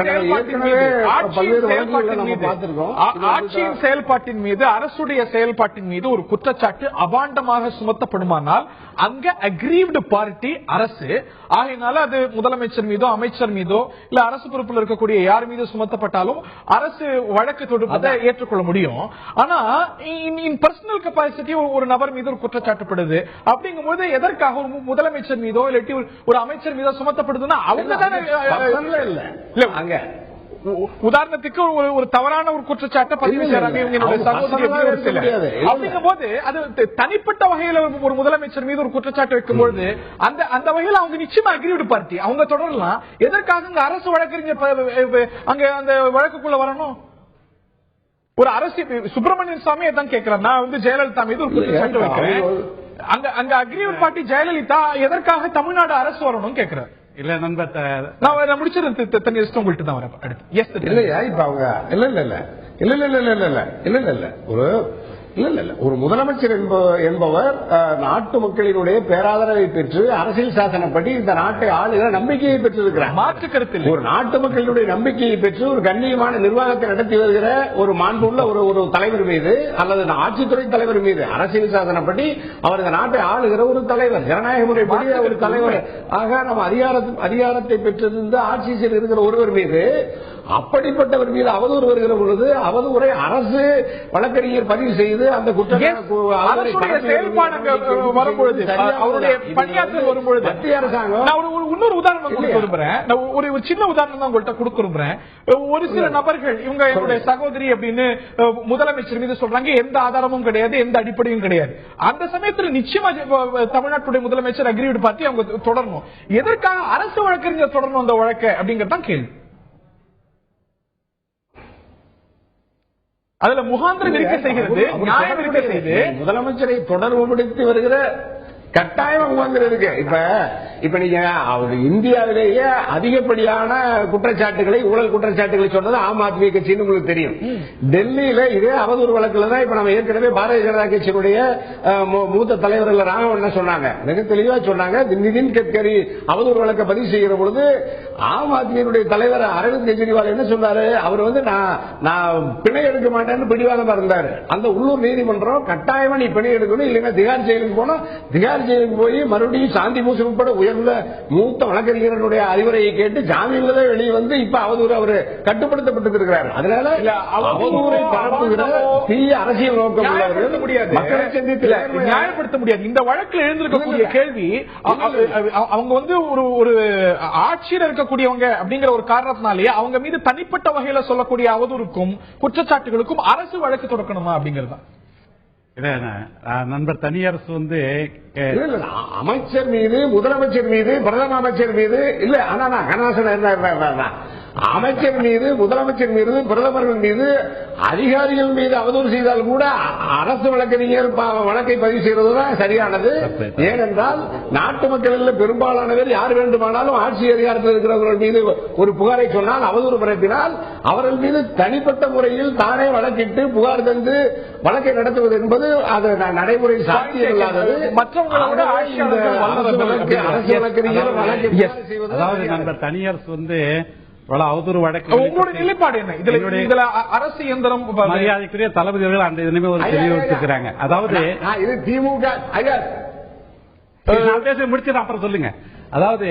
செயல்பாட்டின் மீது அரசுடைய செயல்பாட்டின் மீது ஒரு குற்றச்சாட்டு அபாண்டமாக சுமத்தப்படுமானால் அங்க அக்ரீவ்டு பார்ட்டி அரசு. ஆகையினால அது முதலமைச்சர் மீதோ அமைச்சர் மீதோ இல்ல அரசு பொறுப்பில் இருக்கக்கூடிய யார் மீது சுமத்தப்பட்டாலும் அரசு வழக்கு தொடுப்பதை ஏற்றுக்கொள்ள முடியும். ஆனா இன் பர்சனல் கெபாசிட்டி ஒரு நபர் மீது ஒரு குற்றச்சாட்டுப்படுது அப்படிங்கும் போது எதற்காக ஒரு முதலமைச்சர் மீதோ இல்லாட்டி ஒரு அமைச்சர் மீதோ சுமத்தப்படுதுன்னா அவங்க தானே இல்ல அங்க உதாரணத்துக்கு ஒரு தவறான ஒரு குற்றச்சாட்டை பதிவு செய்யறாங்க இவங்களுடைய சகோதரி அப்படிங்கும் போது அது தனிப்பட்ட வகையில ஒரு முதலமைச்சர் மீது ஒரு குற்றச்சாட்டு வைக்கும்போது அந்த வகையில் அவங்க நிச்சயமா அக்ரீவ்டு பார்ட்டி அவங்க தொடரலாம். எதற்காக அரசு வழக்கறிஞர் அங்க அந்த வழக்குக்குள்ள வரணும்? ஒரு அரசு சுப்பிரமணியன் சாமியை தான் கேட்கிறேன். நான் ஜெயலலிதா மீது ஒரு குற்றச்சாட்டு வைக்கிறேன். அங்க அக்ரீவ்டு பார்ட்டி ஜெயலலிதா, எதற்காக தமிழ்நாடு அரசு வரணும் கேட்கிறேன். இல்ல நண்பர், நான் முடிச்சிருந்தேன். தண்ணி உங்கள்கிட்ட தான் வரேன். இல்லையா இப்ப அவங்க இல்ல ஒரு முதலமைச்சர் என்பவர் நாட்டு மக்களினுடைய பேராதரவை பெற்று அரசியல் சாசனப்படி இந்த நாட்டை ஆளுகிற நம்பிக்கையை பெற்றிருக்கிறார். மாற்று கருத்தில் ஒரு நாட்டு மக்களுடைய நம்பிக்கையை பெற்று ஒரு கண்ணியமான நிர்வாகத்தை நடத்தி வருகிற ஒரு மாண்புள்ள ஒரு தலைவர் மீது அல்லது ஆட்சித்துறை தலைவர் மீது அரசியல் சாசனப்படி அவர் இந்த நாட்டை ஆளுகிற ஒரு தலைவர், ஜனநாயக முறைப்படி ஒரு தலைவர் ஆக நம்ம அதிகாரத்தை பெற்றிருந்த ஆட்சியில் இருக்கிற ஒருவர் மீது அப்படிப்பட்டவர் மீது அவதூறு வருகிற பொழுது அவதூறை அரசு வழக்கறிஞர் பதிவு செய்து அந்த வரும்பொழுது அவருடைய பணியாற்றல் வரும்பொழுது மத்திய அரசாங்கம். இன்னொரு உதாரணம் கொடுக்க விரும்புறேன். ஒரு சின்ன உதாரணம் தான் உங்கள்கிட்ட கொடுக்க விரும்புறேன். ஒரு சில நபர்கள் இவங்க என்னுடைய சகோதரி அப்படின்னு முதலமைச்சர் மீது சொல்றாங்க. எந்த ஆதாரமும் கிடையாது, எந்த அடிப்படையும் கிடையாது. அந்த சமயத்தில் நிச்சயமா தமிழ்நாட்டுடைய முதலமைச்சர் அக்ரீவ்டு பார்ட்டி அவங்க தொடரணும். எதற்காக அரசு வழக்கறிஞர் தொடரணும் அந்த வழக்கை அப்படிங்கறதான் கேள்வி. அதுல முகாந்திரம் இருக்க செய்கிறது, நியாயம் இருக்க செய்து முதலமைச்சரை தொடர்புபடுத்தி வருகிற கட்டாயம் உட்கார்ந்துருக்கு. இப்ப நீங்க இந்தியாவிலேயே அதிகப்படியான குற்றச்சாட்டுகளை, ஊழல் குற்றச்சாட்டுகளை சொன்னது ஆம் ஆத்மி கட்சின்னு உங்களுக்கு தெரியும். டெல்லியில இதே அவதூறு வழக்குல தான் இப்ப நம்ம ஏற்கனவே பாரதிய ஜனதா கட்சியினுடைய மூத்த தலைவர்கள் ராகவன் என்ன சொன்னாங்க, மிக தெளிவா சொன்னாங்க. நிதின் கட்கரி அவதூறு வழக்கை பதிவு செய்கிற பொழுது ஆம் ஆத்மியினுடைய தலைவர் அரவிந்த் கெஜ்ரிவால் என்ன சொன்னாரு, அவர் நான் பிணை எடுக்க மாட்டேன்னு பிடிவாதமா இருந்தாரு. அந்த உள்ளூர் நீதிமன்றம் கட்டாயமா நீ பிணை எடுக்கணும், இல்லைன்னா திகார் ஜெயிலுக்கு போனா திகார் ஜெயிலுக்கு போய் மறுபடியும் சாந்தி பூசன் உட்பட உயர்ந்த மூத்த வழக்கறிஞர்களுடைய அறிவுரையை கேட்டு ஜாமீன்ல வெளியே வந்து இப்ப அவதூறு அவர் கட்டுப்படுத்தப்பட்டிருக்கிறார். அதனால அவதூறை பரப்புகிற தீய அரசியல் நோக்கம் உள்ளவர்கள் முடியாது, மக்களை சந்தித்து நியாயப்படுத்த முடியாது. இந்த வழக்கில் எழுந்திருக்கக்கூடிய கேள்வி, அவங்க வந்து ஒரு ஆட்சியில் இருக்கக்கூடியவங்க அப்படிங்கிற ஒரு காரணத்தினாலேயே அவங்க மீது தனிப்பட்ட வகையில சொல்லக்கூடிய அவதூறுக்கும் குற்றச்சாட்டுகளுக்கும் அரசு வழக்கு தொடக்கணுமா அப்படிங்கிறது தான். நண்பர் தனியரசு வந்து அமைச்சர் மீது, முதலமைச்சர் மீது, பிரதம அமைச்சர் மீது இல்ல, ஆனா கணாசன் அமைச்சர் மீது, முதலமைச்சர் மீது, பிரதமர்கள் மீது, அதிகாரிகள் மீது அவதூறு செய்தால் கூட அரசு வழக்கறிஞர் வழக்கை பதிவு செய்வதுதான் சரியானது. ஏனென்றால் நாட்டு மக்கள் பெரும்பாலானவர் யார் வேண்டுமானாலும் ஆட்சி அதிகாரத்தில் இருக்கிறவர்கள் மீது ஒரு புகாரை சொன்னால், அவதூறு பரப்பினால் அவர்கள் மீது தனிப்பட்ட முறையில் தானே வழக்கிட்டு புகார் தந்து வழக்கை நடத்துவது என்பது அது நடைமுறை சாத்தியம் இல்லாதது. மற்றவங்களோட அரசு வழக்கறிஞர் வழக்கை செய்வது, அதாவது நண்பர் தனியரசு வந்து அவதூறு வழக்கு உங்களுடைய நிலைப்பாடு என்ன? இதுல அரசு இயந்திரம் மரியாதைக்குரிய தளபதி அவர்கள் அந்த தினமே ஒரு தெளிவுபடுத்திருக்கிறாங்க. அதாவது இது திமுக முடிச்சு அப்புறம் சொல்லுங்க. அதாவது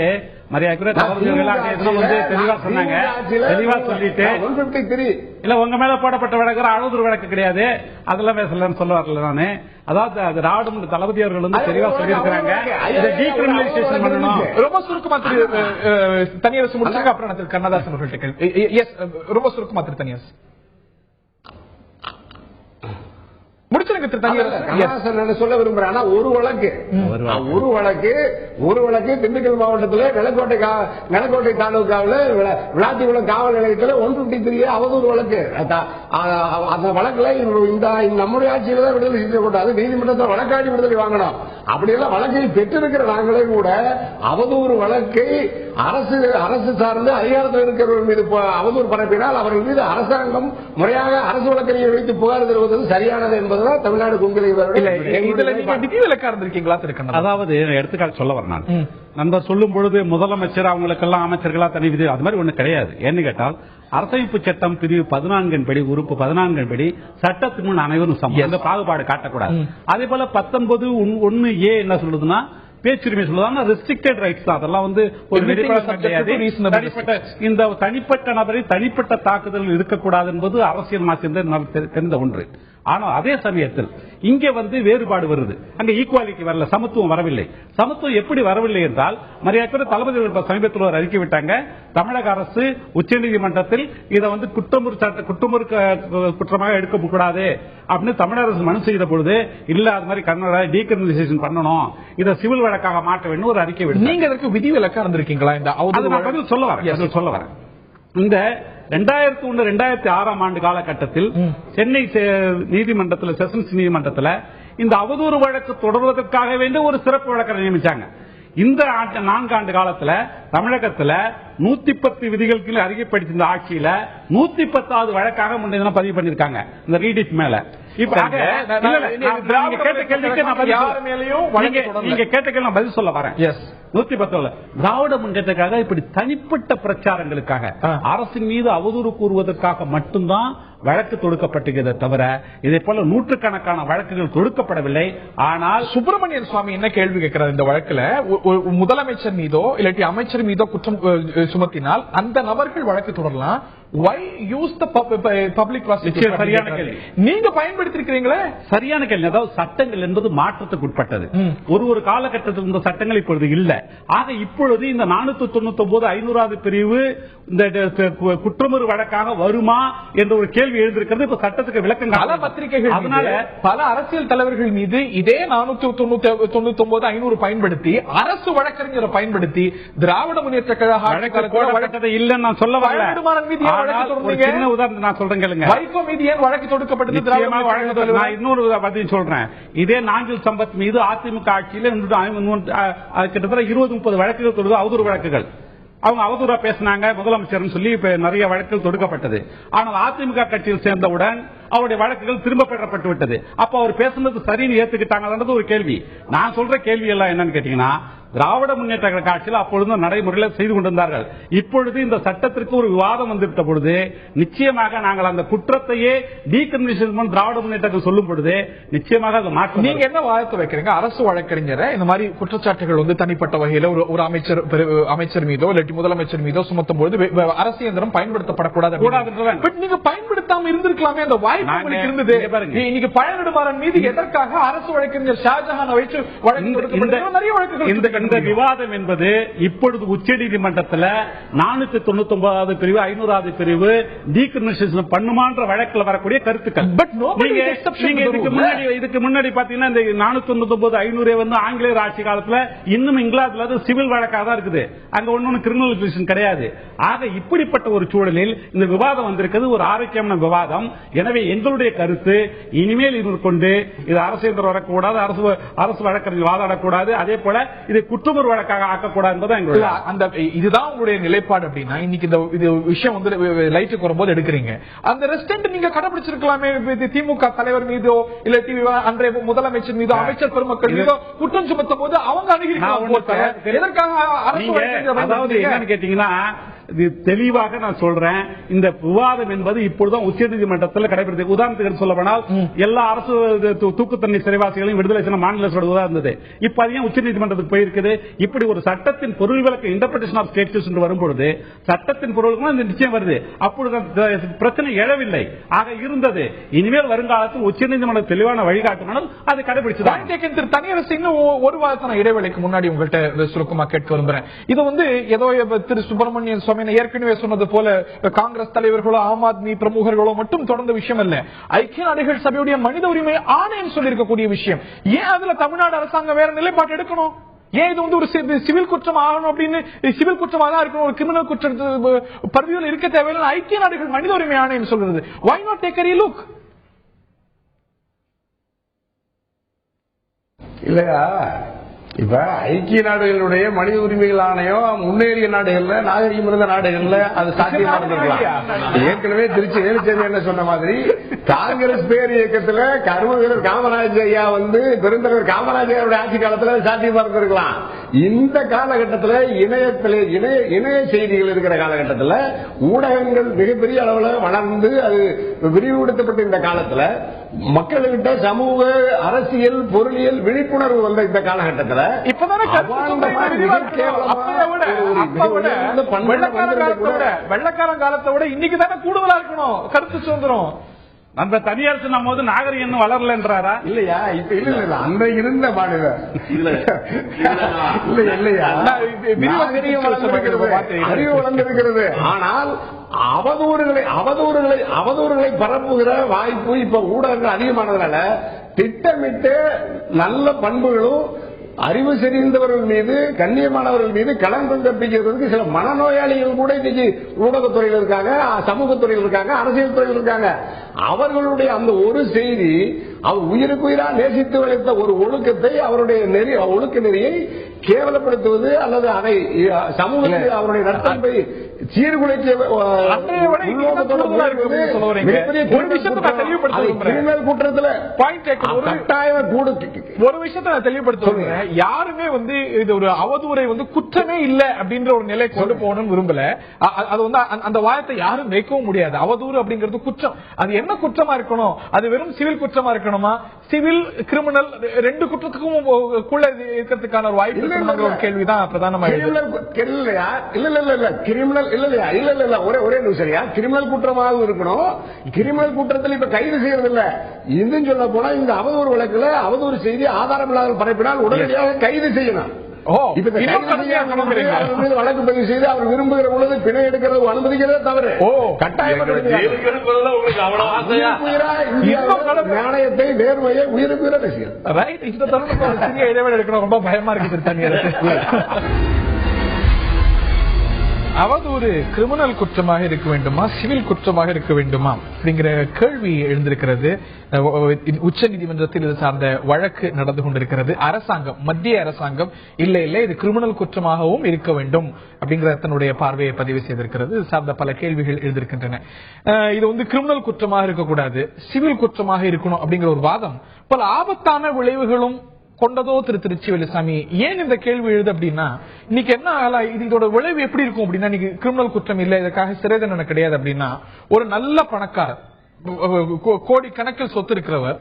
மரியாதைக்குரிய தளபதி அவர்கள் வந்து தெளிவா சொன்னாங்க, தெளிவா சொல்லிட்டு இல்ல உங்க மேல போடப்பட்ட வழக்கு அவதூறு வழக்கு கிடையாது, அதெல்லாம் பேசலன்னு சொல்ல வரல நானு. அதாவது அது ராடும் தளபதி அவர்கள் வந்து தெளிவா சொல்லியிருக்கிறாங்க, இதை டீக்ரிமினலைசேஷன் பண்ணணும். ரொம்ப சுருக்கமா தனியரசு முடிச்சாங்க, அப்புறம் கண்ணதாசன் அவர்கள் ரொம்ப சுருக்கமா தனியரசு முடிச்சிருங்க. சொல்ல விரும்புறேன். ஒரு வழக்கு திண்டுக்கல் மாவட்டத்தில் நிலக்கோட்டை தாலுகாவில் விளாத்திக்குளம் காவல் நிலையத்தில் 153 அவதூறு வழக்கு. அந்த வழக்குல நம்முடைய ஆட்சியில தான் விடுதலை செய்யக்கூடாது, நீதிமன்றத்தில் வழக்காடி விடுதலை வாங்கணும். அப்படியெல்லாம் வழக்கை பெற்றிருக்கிற நாங்களே கூட அவதூறு வழக்கை அரசு சார்ந்து அதிகாரத்தில் இருக்கிறவர்கள் மீது அவதூறு பரப்பினால் அவர்கள் மீது அரசாங்கம் முறையாக அரசு வழக்கறிஞர் வைத்து புகார் தருவது சரியானது என்பதுதான் தமிழ்நாடு அதாவது எடுத்துக்காட்டு சொல்ல வரேன். நண்பர் சொல்லும் பொழுது முதலமைச்சர் அவங்களுக்கெல்லாம் அமைச்சர்களா தனி விதி அது மாதிரி ஒண்ணு கிடையாது. ஏன்னு கேட்டால் அரசமைப்பு சட்டம் பிரிவு 14 படி உறுப்பு 14 படி சட்டத்தின் முன் அனைவரும் சமம், எந்த பாகுபாடு காட்டக்கூடாது. அதே போல 19(1)(a) என்ன சொல்லுதுன்னா பேச்சுரிமை சொல்லுவாங்க, ரெஸ்ட்ரிக்டட் ரைட்ஸ் தான். அதெல்லாம் வந்து ஒரு இந்த தனிப்பட்ட நபரை தனிப்பட்ட தாக்குதல் இருக்கக்கூடாது என்பது அரசியல் மாற்றம் தெரிந்த ஒன்று. ஆனால் அதே சமயத்தில் இங்கே வந்து வேறுபாடு வருது. அங்க ஈக்குவாலிட்டி வரல, சமத்துவம் வரவில்லை. சமத்துவம் எப்படி வரவில்லை என்றால், மரியாதை தளபதி சமீபத்தில் ஒரு அறிக்கை விட்டாங்க, தமிழக அரசு உச்சநீதிமன்றத்தில் இதை வந்து குற்றமுறு குற்றமாக எடுக்கக்கூடாது அப்படின்னு தமிழக அரசு மனு செய்த பொழுது, இல்ல அது மாதிரி கன்னட டீக்ரிமினலைசேஷன் பண்ணணும், இதை சிவில் வழக்காக மாற்ற வேண்டும் ஒரு அறிக்கை விட்டு. நீங்க அதற்கு விதி விலக்கா இருந்திருக்கீங்களா? சொல்ல வரேன். இந்த 2001-2006 ஆண்டு காலகட்டத்தில் சென்னை நீதிமன்றத்தில், செஷன்ஸ் நீதிமன்றத்தில் இந்த அவதூறு வழக்கு தொடர்வதற்காக வேண்டிய ஒரு சிறப்பு வழக்கரை நியமிச்சாங்க. இந்த 4 ஆண்டு காலத்துல தமிழகத்துல 110 விதிகள் கீழே அறிக்கைப்படுத்தின ஆட்சியில 110வது வழக்காக முன்னே தினம் பதிவு பண்ணிருக்காங்க இந்த ரீடிட் மேல. இப்ப நீங்க கேட்ட கேள்வி பதில் சொல்ல வரேன். 110 திராவிட முன்னேற்றக்காக இப்படி தனிப்பட்ட பிரச்சாரங்களுக்காக அரசின் மீது அவதூறு கூறுவதற்காக மட்டும்தான் வழக்கு தொடுக்கப்பட்டதே தவிர இதே போல நூற்றுக்கணக்கான வழக்குகள் தொடுக்கப்படவில்லை. ஆனால் சுப்பிரமணியன் சுவாமி என்ன கேள்வி கேட்கிறார், இந்த வழக்குல முதலமைச்சர் மீதோ இல்லாட்டி அமைச்சர் மீதோ குற்றம் சுமத்தினால் அந்த நபர்கள் வழக்கு தொடரலாம். Why use the public prosecutor? சரியான கேள்வி நீங்க பயன்படுத்திருக்கிறீங்களே. சரியான கேள்வி. அதாவது சட்டங்கள் என்பது மாற்றத்துக்கு உட்பட்டது. ஒரு காலகட்டத்தில் இந்த சட்டங்கள் இப்பொழுது இல்ல. ஆக இப்பொழுது இந்த 499(500)வது பிரிவு இந்த குற்றமுறு வழக்காக வருமா என்ற ஒரு கேள்வி எழுந்திருக்கிறது. இப்ப சட்டத்துக்கு விளக்கம் பல பத்திரிகைகள், அதனால பல அரசியல் தலைவர்கள் மீது இதே 499(500) பயன்படுத்தி அரசு வழக்கறிஞரை பயன்படுத்தி திராவிட முன்னேற்ற கழக இல்லைன்னு நான் சொல்ல வரல. சின்ன உதாரணம் நான் சொல்றேன் கேளுங்க. வைகோ மீது ஏன் வழக்கு தொடுக்கப்பட்டது? நான் இன்னொரு பதில் சொல்றேன். இதே நாஞ்சில் சம்பத் மீது அதிமுக ஆட்சியில் கிட்டத்தட்ட 20-30 வழக்குகள் தொடுது, அவதூறு வழக்குகள். அவங்க அவதூறா பேசினாங்க முதலமைச்சர் சொல்லி இப்ப நிறைய வழக்குகள் தொடுக்கப்பட்டது. ஆனால் அதிமுக கட்சியில் சேர்ந்தவுடன் அவருடைய வழக்குகள் திரும்ப பெறப்பட்டு விட்டது. அப்ப அவர் பேசுனது சரின்னு ஏத்துக்கிட்டாங்கன்றது ஒரு கேள்வி. நான் சொல்ற கேள்வி எல்லாம் என்னன்னு கேட்டீங்கன்னா, திராவிட முன்னேற்ற கழக ஆட்சியில் அப்பொழுது நடைமுறையில் செய்து கொண்டிருந்தார்கள். இப்பொழுது இந்த சட்டத்திற்கு ஒரு விவாதம் வந்துவிட்ட பொழுது நிச்சயமாக நாங்கள் அந்த குற்றத்தையே டீகிரிமினேஷன் திராவிட முன்னேற்ற சொல்லும் பொழுது நிச்சயமாக அதை மாற்றம். நீங்க என்ன வாதத்தை வைக்கிறீங்க? அரசு வழக்கறிஞரை இந்த மாதிரி குற்றச்சாட்டுகள் வந்து தனிப்பட்ட வகையில் ஒரு அமைச்சர் மீதோ இல்லாட்டி முதலமைச்சர் மீதோ சுமத்தும் பொழுது அரசு இயந்திரம் பயன்படுத்தப்படக்கூடாது. நீங்க பயன்படுத்தாம இருந்திருக்கலாமே, அந்த வாய்ப்பு இருந்தது. இன்னைக்கு பழனிடுமாறன் மீது எதற்காக அரசு வழக்கறிஞர் ஷாஜஹான் வைத்து வழக்கு நிறைய வழக்குகள். இந்த விவாதம் என்பது இப்பொழுது உச்சநீதிமன்றத்தில் 499வது பிரிவு 500வது பிரிவு டீகிரிமினேஷன் பண்ணுமான்ற வழக்கில் வரக்கூடிய கருத்துக்கள். இதுக்கு முன்னாடி பாத்தீங்கன்னா இந்த 499 500 வந்து ஆங்கிலேயர் ஆட்சி காலத்தில் இன்னும் இங்கிலாந்துல அது சிவில் வழக்காக தான் இருக்குது. அங்க ஒன்னும் கிரிமினல் கிடையாது. ஆக இப்படிப்பட்ட ஒரு சூழலில் இந்த விவாதம் வந்திருக்கிறது ஒரு ஆரோக்கியமான விவாதம். எனவே எங்களுடைய கருத்து இனிமேல் இது கொண்டு இது அரசு வரக்கூடாது, அரசு வழக்கறிஞர் வாதாடக்கூடாது, அதே போல இது குற்றமுறு வழக்காக ஆக்கக்கூடாது என்பது இதுதான் உங்களுடைய நிலைப்பாடு. அப்படின்னா இன்னைக்கு இந்த விஷயம் வந்து லைட்டுக்கு வரும்போது எடுக்கிறீங்க. அந்த ரெஸ்டன்ட் நீங்க கடைபிடிச்சிருக்கலாமே. திமுக தலைவர் மீதோ இல்லாட்டி அன்றைய முதலமைச்சர் மீதோ அமைச்சர் பெருமக்கள் மீதோ குற்றம் சுமத்தும் போது அவங்க அணுகி எதற்காக அதாவது என்னன்னு கேட்டீங்கன்னா தெளிவாக நான் சொல்றேன். இந்த விவாதம் என்பது இப்பொழுதுதான் உச்சநீதிமன்றத்தில் கடைபிடித்து உதாரணத்துக்கு சொல்ல போனால் எல்லா அரசு தூக்கு தண்ணி சிறைவாசிகளையும் விடுதலை செய்ய மாநில அரசு இருந்தது. இப்ப அதையும் உச்சநீதிமன்றத்துக்கு போயிருக்குது. இப்படி ஒரு சட்டத்தின் பொருள் விளக்க இன்டர்பிரேஷன் ஆஃப் ஸ்டேட்ஸ் என்று வரும்பொழுது சட்டத்தின் பொருள் நிச்சயம் வருது. அப்பொழுது பிரச்சனை எழவில்லை. ஆக இருந்தது. இனிமேல் வருங்காலத்தில் உச்சநீதிமன்றம் தெளிவான வழிகாட்டினால் அதை கடைபிடிச்சு தனியரசு இன்னும் ஒரு வாரத்தான இடைவெளிக்கு முன்னாடி உங்கள்கிட்ட சுருக்கமா கேட்க விரும்புறேன். இது வந்து ஏதோ திரு சுப்பிரமணியன் சுவாமி ஏற்கனவே சொன்னது போல காங்கிரஸ் தலைவர்களோ ஆம் ஆத்மி பிரமுகர்களோ மட்டும் தொடர்ந்த விஷயம் அல்ல. ஐக்கிய நாடுகள் சபையுடைய மனித உரிமை ஆணையம் சொல்லியிருக்கக்கூடிய விஷயம். ஏன் அதுல தமிழ்நாடு அரசாங்கம் வேற நிலைப்பாடு எடுக்கணும்? ஏன் இது வந்து ஒரு சிவில் குற்றம் ஆகணும் அப்படின்னு சிவில் குற்றமாக தான் இருக்கணும், ஒரு கிரிமினல் குற்ற பதவியில் இருக்க தேவையில்லை ஐக்கிய நாடுகள் மனித உரிமை ஆணையம் சொல்றது. Why not take a relook? இல்லையா, இப்ப ஐக்கிய நாடுகளுடைய மனித உரிமைகள் ஆணையம் முன்னேறிய நாடுகள்ல நாகரிகம் இருந்த நாடுகள்ல அது சாத்தியமா இருந்திருக்கலாம். ஏற்கனவே திருச்சி வேலுச்சேரி என்ன சொன்ன மாதிரி காங்கிரஸ் பேர் இயக்கத்துல கர்ம வீரர் காமராஜ் ஐயா வந்து பெருந்தலைவர் காமராஜ் ஐயாவுடைய ஆட்சி காலத்துல சாத்தியமா இருந்திருக்கலாம். இந்த காலகட்டத்தில் இணைய செய்திகள் இருக்கிற காலகட்டத்தில் ஊடகங்கள் மிகப்பெரிய அளவுல வளர்ந்து அது விரிவுபடுத்தப்பட்ட இந்த காலத்துல மக்கள்கிட்ட சமூக அரசியல் பொருளியல் விழிப்புணர்வு வந்த இந்த காலகட்டத்தில் வெள்ளக்கார காலத்தை விட இன்னைக்கு தானே கூடுதலா இருக்கணும் கருத்து சுதந்திரம். அந்த தனியரசு நம்ம வந்து நாகரிகம் வளரல என்றாரா? இல்லையா, இப்ப இல்ல அந்த இருந்த மாநில அறிவு வளர்ந்திருக்கிறது. ஆனால் அவதூறுகளை பரப்புகிற வாய்ப்பு இப்ப ஊடகங்கள் அதிகமானதுனால திட்டமிட்டு நல்ல பண்புகளும் அறிவு செறிந்தவர்கள் மீது கண்ணியமானவர்கள் மீது களங்கம் கற்பிக்கிறதுக்கு சில மனநோயாளிகள் கூட இன்னைக்கு ஊடகத்துறையில் இருக்காங்க, சமூகத்துறையில் இருக்காங்க, அரசியல் துறையில் இருக்காங்க. அவர்களுடைய அந்த ஒரு செய்தி அவர் உயிருக்குயிரா நேசித்து வளர்த்த ஒரு ஒழுக்கத்தை அவருடைய ஒழுக்க நெறியை கேவலப்படுத்துவது அல்லது அதை சமூகத்தில் அவருடைய நட்பை சீர்குலைக்க குற்றத்தில் ஒரு விஷயத்தை நான் தெளிவுபடுத்த யாருமே வந்து இது ஒரு அவதூறை வந்து குற்றமே இல்ல அப்படின்ற ஒரு நிலை கொண்டு போகணும்னு விரும்பல. அது வந்து அந்த வாயத்தை யாரும் வைக்கவும் முடியாது. அவதூறு அப்படிங்கிறது குற்றம். அது என்ன குற்றமா இருக்கணும்? அது வெறும் சிவில் குற்றமா இருக்கணுமா? சிவில் கிரிமினல் ரெண்டு குற்றத்துக்கும் இருக்கிறதுக்கான ஒரு வாய்ப்பு கேள்விதான் பிரதானமாக. ஒரே நிமிஷம், கிரிமினல் குற்றமாக இருக்கணும். கிரிமினல் குற்றத்தில் இப்ப கைது செய்யறது இல்ல. இன்னும் சொல்ல போனா இந்த அவதூறு வழக்குல அவதூறு செய்தி ஆதாரம் இல்லாத பரப்பினால் உடனடியாக கைது செய்யணும். வழக்கு பதிவு செய்து அவர் விரும்புகிற பொழுது பிணை எடுக்கிறது அனுமதிக்கிறதே தவறு. நாணயத்தை நேர்மையை உயிருக்கு இந்த தருணம் இடைவெளி எடுக்கணும். ரொம்ப பயமா இருக்கு. அவதூறு கிரிமினல் குற்றமாக இருக்க வேண்டுமா, சிவில் குற்றமாக இருக்க வேண்டுமா அப்படிங்கிற கேள்வி எழுந்திருக்கிறது. உச்ச நீதிமன்றத்தில் இது சார்ந்த வழக்கு நடந்து கொண்டிருக்கிறது. அரசாங்கம், மத்திய அரசாங்கம் இல்ல இது கிரிமினல் குற்றமாகவும் இருக்க வேண்டும் அப்படிங்கிற தன்னுடைய பார்வையை பதிவு செய்திருக்கிறது. இது சார்ந்த பல கேள்விகள் எழுந்திருக்கின்றன. இது கிரிமினல் குற்றமாக இருக்கக்கூடாது, சிவில் குற்றமாக இருக்கணும் அப்படிங்கிற ஒரு வாதம் பல ஆபத்தான விளைவுகளும் கொண்டதோ திருச்சி வேலுசாமி. ஏன் இந்த கேள்வி எழுது அப்படின்னா, இன்னைக்கு என்ன இதோட விளைவு எப்படி இருக்கும் அப்படின்னா, இன்னைக்கு கிரிமினல் குற்றம் இல்லை, இதற்காக சிறை தண்டனை கிடையாது அப்படின்னா, ஒரு நல்ல பணக்காரர், கோடிக்கணக்கில் சொத்து இருக்கிறவர்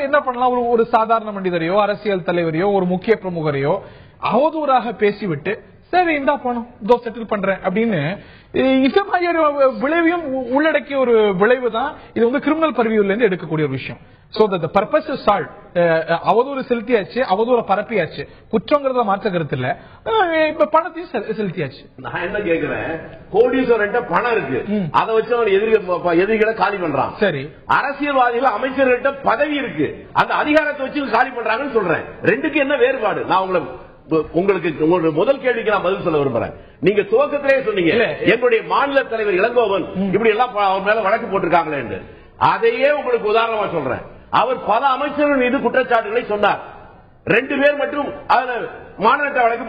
என்ன பண்ணலாம், ஒரு சாதாரண மனிதரையோ அரசியல் தலைவரையோ ஒரு முக்கிய பிரமுகரையோ அவதூறாக பேசிவிட்டு சரி இந்தா பணம் இதோ செட்டில் பண்றேன் அப்படின்னு இந்த மாதிரி விளைவையும் உள்ளடக்கிய ஒரு விளைவு தான் இது கிரிமினல் பர்வியூல இருந்து எடுக்கக்கூடிய ஒரு விஷயம். So the purpose is solve. அவதூறு செலுத்தியாச்சு, அவதூற பரப்பியாச்சு, குற்றங்கிறத மாற்ற கருத்து இல்ல, இப்ப பணத்தையும் செலுத்தியாச்சு. நான் என்ன கேக்குறேன், கோடீஸ்வரன்ட்ட பணம் இருக்கு, அதை வச்சு அவன் எதிரிகளை காலி பண்றான். சரி, அரசியல்வாதிகள் அமைச்சர்கிட்ட பதவி இருக்கு, அந்த அதிகாரத்தை வச்சு காலி பண்றாங்கன்னு சொல்றேன். ரெண்டுக்கு என்ன வேறுபாடு? நான் உங்களுக்கு முதல் கேள்விக்கு நான் பதில் சொல்ல விரும்புறேன். நீங்க துவக்கத்திலே சொன்னீங்க என்னுடைய மாநில தலைவர் இளங்கோவன் இப்படி எல்லாம் அவர் மேல வழக்கு போட்டிருக்காங்களே. அதையே உங்களுக்கு உதாரணமா சொல்றேன். அவர் பல அமைச்சர்கள் மீது குற்றச்சாட்டுகளை சொன்னார். 2 பேர் மட்டும் மாநில வழக்கு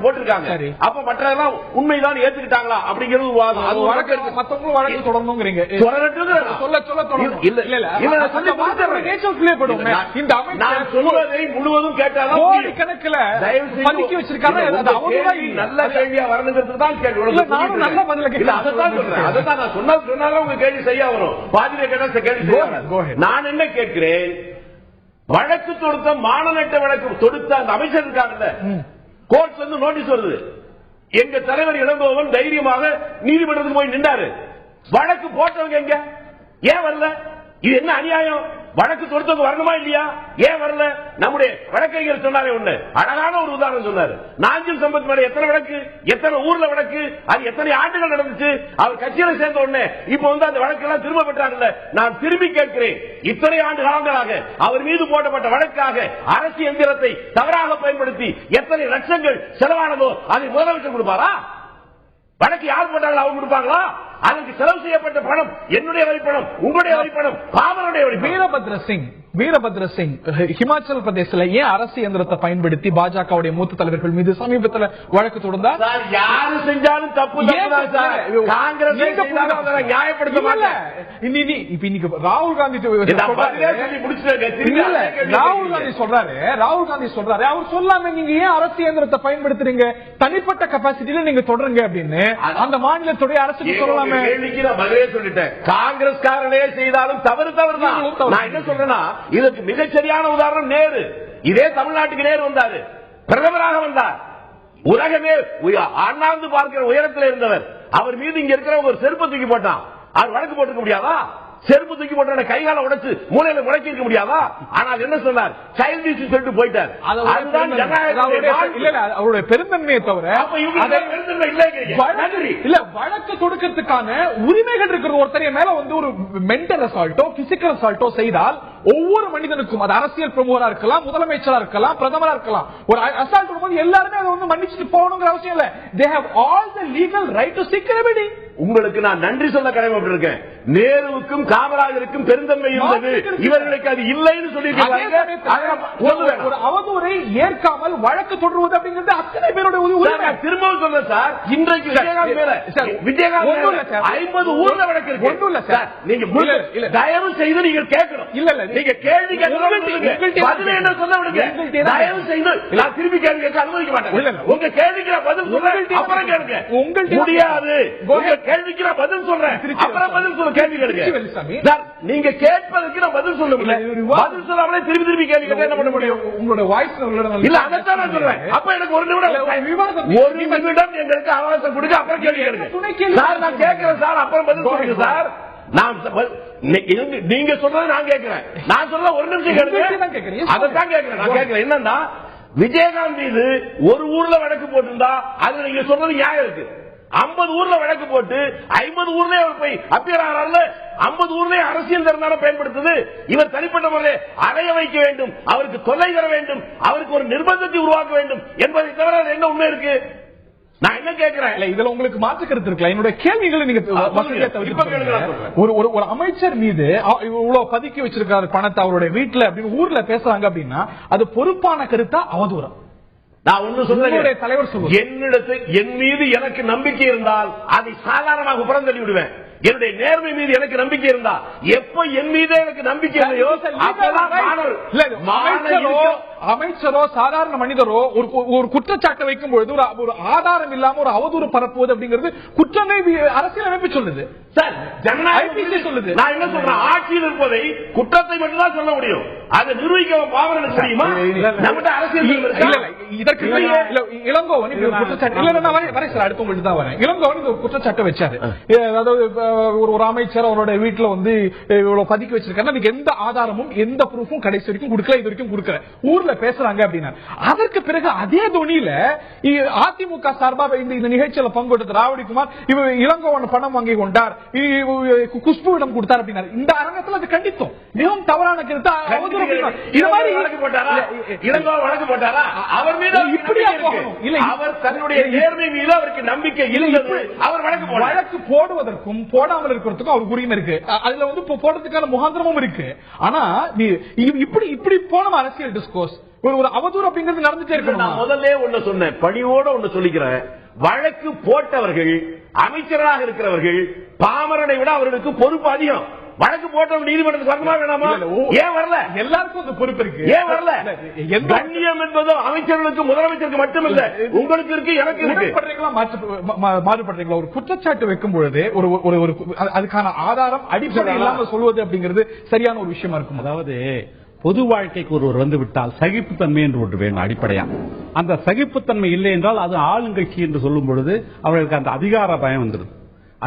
போட்டிருக்காங்க. அப்ப மற்றதெல்லாம் உண்மைதான் ஏத்துக்கிட்டாங்களா அப்படிங்கிறது முழுவதும் கேட்டாலும் நல்ல கேள்வியா வரணுங்கிறது தான் கேள்வி. அதான் நான் சொன்னாலும் உங்க கேள்வி சரியா வரும். பாதியில கேட்டா கேள்வி. நான் என்ன கேட்கிறேன், வழக்கு தொடுத்த மானநட்ட வழக்கு தொடுத்த அந்த அமைச்சர் இருக்காங்கல்ல, கோர்ட் நோட்டீஸ் வருது, எங்க தலைவர் இளங்கோவன் தைரியமாக நீதிமன்றத்துக்கு போய் நின்றாரு. வழக்கு போட்டவங்க எங்க? ஏன் வரல? இது என்ன அநியாயம்? வழக்கு தொடுத்தவங்க வரணுமா இல்லையா? ஏன் வரல? நம்முடைய வழக்கறிஞர் சொன்னாரே ஒண்ணு அழகான ஒரு உதாரணம் சொன்னாரு. நாஞ்சில் சம்பத் மேல எத்தனை வழக்கு, எத்தனை ஊர்ல வழக்கு, அது எத்தனை ஆண்டுகள் நடந்துச்சு. அவர் கட்சியில சேர்ந்த உடனே இப்ப அந்த வழக்கெல்லாம் திரும்ப பெற்றாங்கல்ல. நான் திரும்பி கேட்கிறேன், இத்தனை ஆண்டு காலங்களாக அவர் மீது போடப்பட்ட வழக்காக அரசு எந்திரத்தை தவறாக பயன்படுத்தி எத்தனை லட்சங்கள் செலவானதோ அதை முதலமைச்சர் கொடுப்பாரா? வழக்கு யார் போட்டாங்களோ அவங்க கொடுப்பாங்களா? அதற்கு செலவு செய்யப்பட்ட பணம் என்னுடைய வரிப்பணம், உங்களுடைய வரிப்பணம், பாமரனுடைய வரிப்பணம். வீரபத்ர சிங் ஹிமாச்சல் பிரதேசல ஏன் அரசு இயந்திரத்தை பயன்படுத்தி பாஜகவுடைய மூத்த தலைவர்கள் மீது சமீபத்தில் வழக்கு தொடர்ந்தார்? யாரு செஞ்சாலும் தப்பு காங்கிரஸ் நியாயப்படுத்த மாட்டேன். ராகுல் காந்தி சொல்றாரு அவர் சொல்லாம நீங்க ஏன் அரசு இயந்திரத்தை பயன்படுத்துறீங்க, தனிப்பட்ட கெபாசிட்டியில நீங்க தொடருங்க அப்படின்னு அந்த மாநிலத்துடைய அரசுக்கு சொல்லலாமே. சொல்லிட்டேன், காங்கிரஸ்காரனே செய்தாலும் தவறு தான். நான் என்ன சொல்றேன்னா, இதற்கு மிகச்சரியான உதாரணம் நேரு. இதே தமிழ்நாட்டுக்கு நேரு வந்தாரு, பிரதமராக வந்தார். உலகமே அண்ணாந்து பார்க்கிற உயரத்தில் இருந்தவர். அவர் மீது இங்க இருக்கிறவங்க ஒரு செருப்பு தூக்கி போட்டான், அவர் வழக்கு போட்டுக்க முடியாதா? செருப்பு தூக்கி போட்ட கைகால உடைச்சு மூலையில முடக்கி இருக்க முடியாதா? ஆனால் என்ன சொன்னார், சைல்டிஷ் சொல்லிட்டு போயிட்டார். அதுதான் அவருடைய பெருந்தன்மையை தவிர இல்ல, வழக்கு தொடுக்கிறதுக்கான உரிமைகள் இருக்கிற ஒருத்தரைய மேல ஒரு மென்டல் அசால்ட்டோ பிசிக்கல் அசால்ட்டோ செய்தால் ஒவ்வொரு மனிதனுக்கும், அது அரசியல் பிரமுகரா இருக்கலாம், முதலமைச்சரா இருக்கலாம், பிரதமரா இருக்கலாம், ஒரு அசால்ட் வரும்போது எல்லாருமே அதை மன்னிச்சுட்டு போகணுங்கிற அவசியம் இல்ல. They have all the legal right to seek remedy. உங்களுக்கு நான் நன்றி சொல்ல கடமைப்பட்டிருக்கேன். நேருவுக்கும் காமராஜருக்கும் பெருந்தன்மை இருந்தது, இவர்களுக்கு அது இல்லைன்னு சொல்லியிருக்காங்க. ஒரு அவதூறை ஏற்காமல் வழக்கு தொடர்வது அப்படிங்கிறது அத்தனை பேருடைய உரிமை. திரும்பவும் சொல்றேன் சார், இன்றைக்கு விஜயகாந்த் 50 ஊர்ல வழக்கு இருக்கு. ஒன்றும் இல்ல சார், நீங்க தயவு செய்து நீங்கள் கேட்கணும். இல்ல இல்ல, நீங்க கேள்வி பதில் என்ன சொல்ல விடுங்க. தயவு செய்து நான் திரும்பி கேள்வி கேட்க அனுமதிக்க மாட்டேன். உங்க கேள்விக்கு பதில் சொல்றேன், அப்புறம் கேளுங்க. உங்களுக்கு முடியாது. கேள்விக்கு நான் பதில் சொல்றேன், அப்புறம் பதில் சொல்ல கேள்வி கேளுங்க. நீங்க கேட்பதற்கு நான் பதில் சொல்ல முடியல. பதில் சொல்லாமலே திருப்பி கேள்வி கேட்க என்ன பண்ண முடியும்? உங்களோட வாய்ஸ் இல்ல, அதைத்தான் நான் சொல்றேன். அப்ப எனக்கு ஒரு நிமிடம் எங்களுக்கு அவகாசம் கொடுக்க, அப்புறம் கேள்வி கேளுங்க சார். நான் கேட்கிறேன் சார், அப்புறம் பதில் சொல்லுங்க சார். நீங்க சொல்றது நான் கேட்கிறேன், நான் சொல்ல ஒரு நிமிஷம் கேளுங்க. அதைத்தான் கேட்கிறேன். நான் கேட்கிறேன் என்னன்னா, விஜயகாந்த் மீது ஒரு ஊர்ல வழக்கு போட்டிருந்தா அது நீங்க சொல்றது நியாயம் இருக்கு. 50 ஊர்ல வழக்கு போட்டு 50 ஊர்லயே அவர் போய் அப்பியர் ஆகிறாரு. 50 ஊர்லயே அரசியல் தரனால பயன்படுத்துது. இவர் தனிப்பட்ட முறையில் அடைய வைக்க வேண்டும், அவருக்கு தொல்லை தர வேண்டும், அவருக்கு ஒரு நிர்பந்தத்தை உருவாக்க வேண்டும் என்பதை தவிர என்ன உண்மை இருக்கு? நான் என்ன கேட்கிறேன், இதுல உங்களுக்கு மாற்று கருத்து இருக்கலாம். என்னுடைய கேள்விகளை நீங்க ஒரு அமைச்சர் மீது இவ்வளவு பதுக்கி வச்சிருக்காரு பணத்தை அவருடைய வீட்டுல அப்படின்னு ஊர்ல பேசுறாங்க அப்படின்னா அது பொறுப்பான கருத்தா அவதூறம்? நான் ஒண்ணு சொல்றேன், தலைவர் சொல்லுங்க, என்னிடத்தில் என் மீது எனக்கு நம்பிக்கை இருந்தால் அதை சாதாரணமாக புறந்தள்ளி விடுவேன். என்னுடைய நேர்மை மீது எனக்கு நம்பிக்கை இருந்தா, எப்ப என் மீது எனக்கு நம்பிக்கை இல்லையோ அமைச்சரோ சாதாரண மனிதரோ ஒரு குற்றச்சாட்டை வைக்கும் பொழுது ஒரு ஆதாரம் இல்லாம ஒரு அவதூறு பரப்புவது அப்படிங்கிறது குற்றமே அரசியலமைப்பு சொல்லுது சார். ஜனநாயகம் சொல்லுது. நான் என்ன சொல்றேன், ஆட்சியில் இருப்பதை குற்றத்தை மட்டும்தான் சொல்ல முடியும். அதை நிரூபிக்க பாவங்களுக்கு தெரியுமா? நம்மகிட்ட அரசியல் இதற்கு இளங்கோவன் குற்றச்சாட்டு அடுத்தவங்களுக்கு தான் வரேன். இளங்கோவன் ஒரு குற்றச்சாட்டை வச்சாரு. அதாவது ஒரு அமைச்சர் அவருடைய வீட்டுல வந்து இவ்வளவு பதுக்கி வச்சிருக்காரு, அதுக்கு எந்த ஆதாரமும் எந்த ப்ரூஃபும் கடைசி வரைக்கும் கொடுக்கல, இது வரைக்கும் கொடுக்கல, ஊர்ல பேசுறாங்க அப்படின்னா அதற்கு பிறகு அதே துணியில அதிமுக சார்பாக இந்த நிகழ்ச்சியில பங்கெடுத்த ராவடிக்குமார் இவர் இளங்கோவன் பணம் வாங்கி கொண்டார், குஷ்புவிடம் கொடுத்தார் அப்படின்னா இந்த அரங்கத்தில் அது கண்டித்தோம். மிகவும் தவறான கருத்து. வழக்கு போட்டாரா? இளங்கோவன் வழக்கு போட்டாரா? அவர் மீது இப்படியா போகணும்? இல்லை, அவர் தன்னுடைய நேர்மை மீது அவருக்கு நம்பிக்கை இல்லை. அவர் வழக்கு போடுவதற்கும் போடாமல் இருக்கிறதுக்கும் அவருக்கு உரிமை இருக்கு. அதுல வந்து போடுறதுக்கான முகாந்திரமும் இருக்கு. ஆனா இப்படி போன அரசியல் டிஸ்கோர்ஸ் ஒரு அவதூறு அப்படிங்கிறது நடந்துட்டே இருக்கு. நான் முதல்ல ஒண்ணு சொன்னேன், பணியோட ஒண்ணு சொல்லிக்கிறேன். வழக்கு போட்டவர்கள் அமைச்சராக இருக்கிறவர்கள் பாமரனை விட அவர்களுக்கு பொறுப்பு அதிகம். வழக்கு போட்டவங்க நீதிமன்றத்துக்கு வரணுமா வேணாமா? ஏன் வரல? எல்லாருக்கும் அந்த பொறுப்பு இருக்கு. ஏன் வரல? கண்ணியம் என்பது அமைச்சர்களுக்கு முதலமைச்சருக்கு மட்டுமல்ல, உங்களுக்கு இருக்கு, எனக்கு இருக்கு. மாறுபடுறீங்களா? ஒரு குற்றச்சாட்டு வைக்கும் பொழுது அதுக்கான ஆதாரம் அடிப்படை இல்லாம சொல்வது அப்படிங்கிறது சரியான ஒரு விஷயமா இருக்கும். அதாவது பொது வாழ்க்கைக்கு ஒருவர் வந்து விட்டால் சகிப்புத்தன்மை என்று ஒன்று வேணும் அடிப்படையா. அந்த சகிப்புத்தன்மை இல்லை என்றால் அது ஆளுங்கட்சி என்று சொல்லும் பொழுது அவர்களுக்கு அந்த அதிகார பயம் வந்துடுது,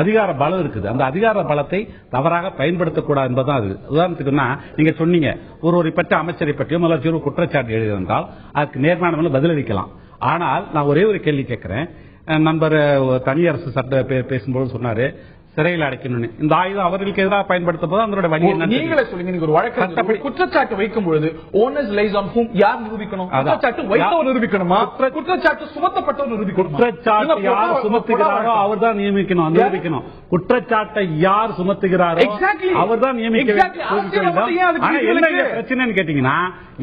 அதிகார பலம் இருக்குது. அந்த அதிகார பலத்தை தவறாக பயன்படுத்தக்கூடாது என்பதுதான் அது. உதாரணத்துக்குன்னா நீங்க சொன்னீங்க ஒருவரை பற்றி அமைச்சரை பற்றியோ முதலமைச்சர் ஒரு குற்றச்சாட்டு எழுதியிருந்தால் அதுக்கு நேர்மையான பதிலளிக்கலாம். ஆனால் நான் ஒரே ஒரு கேள்வி கேட்கிறேன். நண்பர் தனியரசு சட்ட பேசும்போது சொன்னாரு சிறையில் அடைக்கணும். இந்த ஆயுதம் அவர்களுக்கு எதிராக பயன்படுத்தப்போது அதனுடைய வழி நீங்களே சொல்லுங்க. நீங்க ஒரு வழக்கு குற்றச்சாட்டு வைக்கும் பொழுது ஓனர்ஸ் லைஸ் ஆன் ஹூம் யார் நிரூபிக்கணும்? குற்றச்சாட்டு வைத்தவர் நிரூபிக்கணுமா? குற்றச்சாட்டு சுமத்தப்பட்டவர் நிரூபிக்கணும்? குற்றச்சாட்டு யார் சுமத்துகிறாரோ அவர் தான் நியமிக்கணும், நிரூபிக்கணும். குற்றச்சாட்டை யார் சுமத்துகிறாரோ அவர் தான் நியமிக்க வேண்டும். என்ன பிரச்சனைன்னு கேட்டீங்கன்னா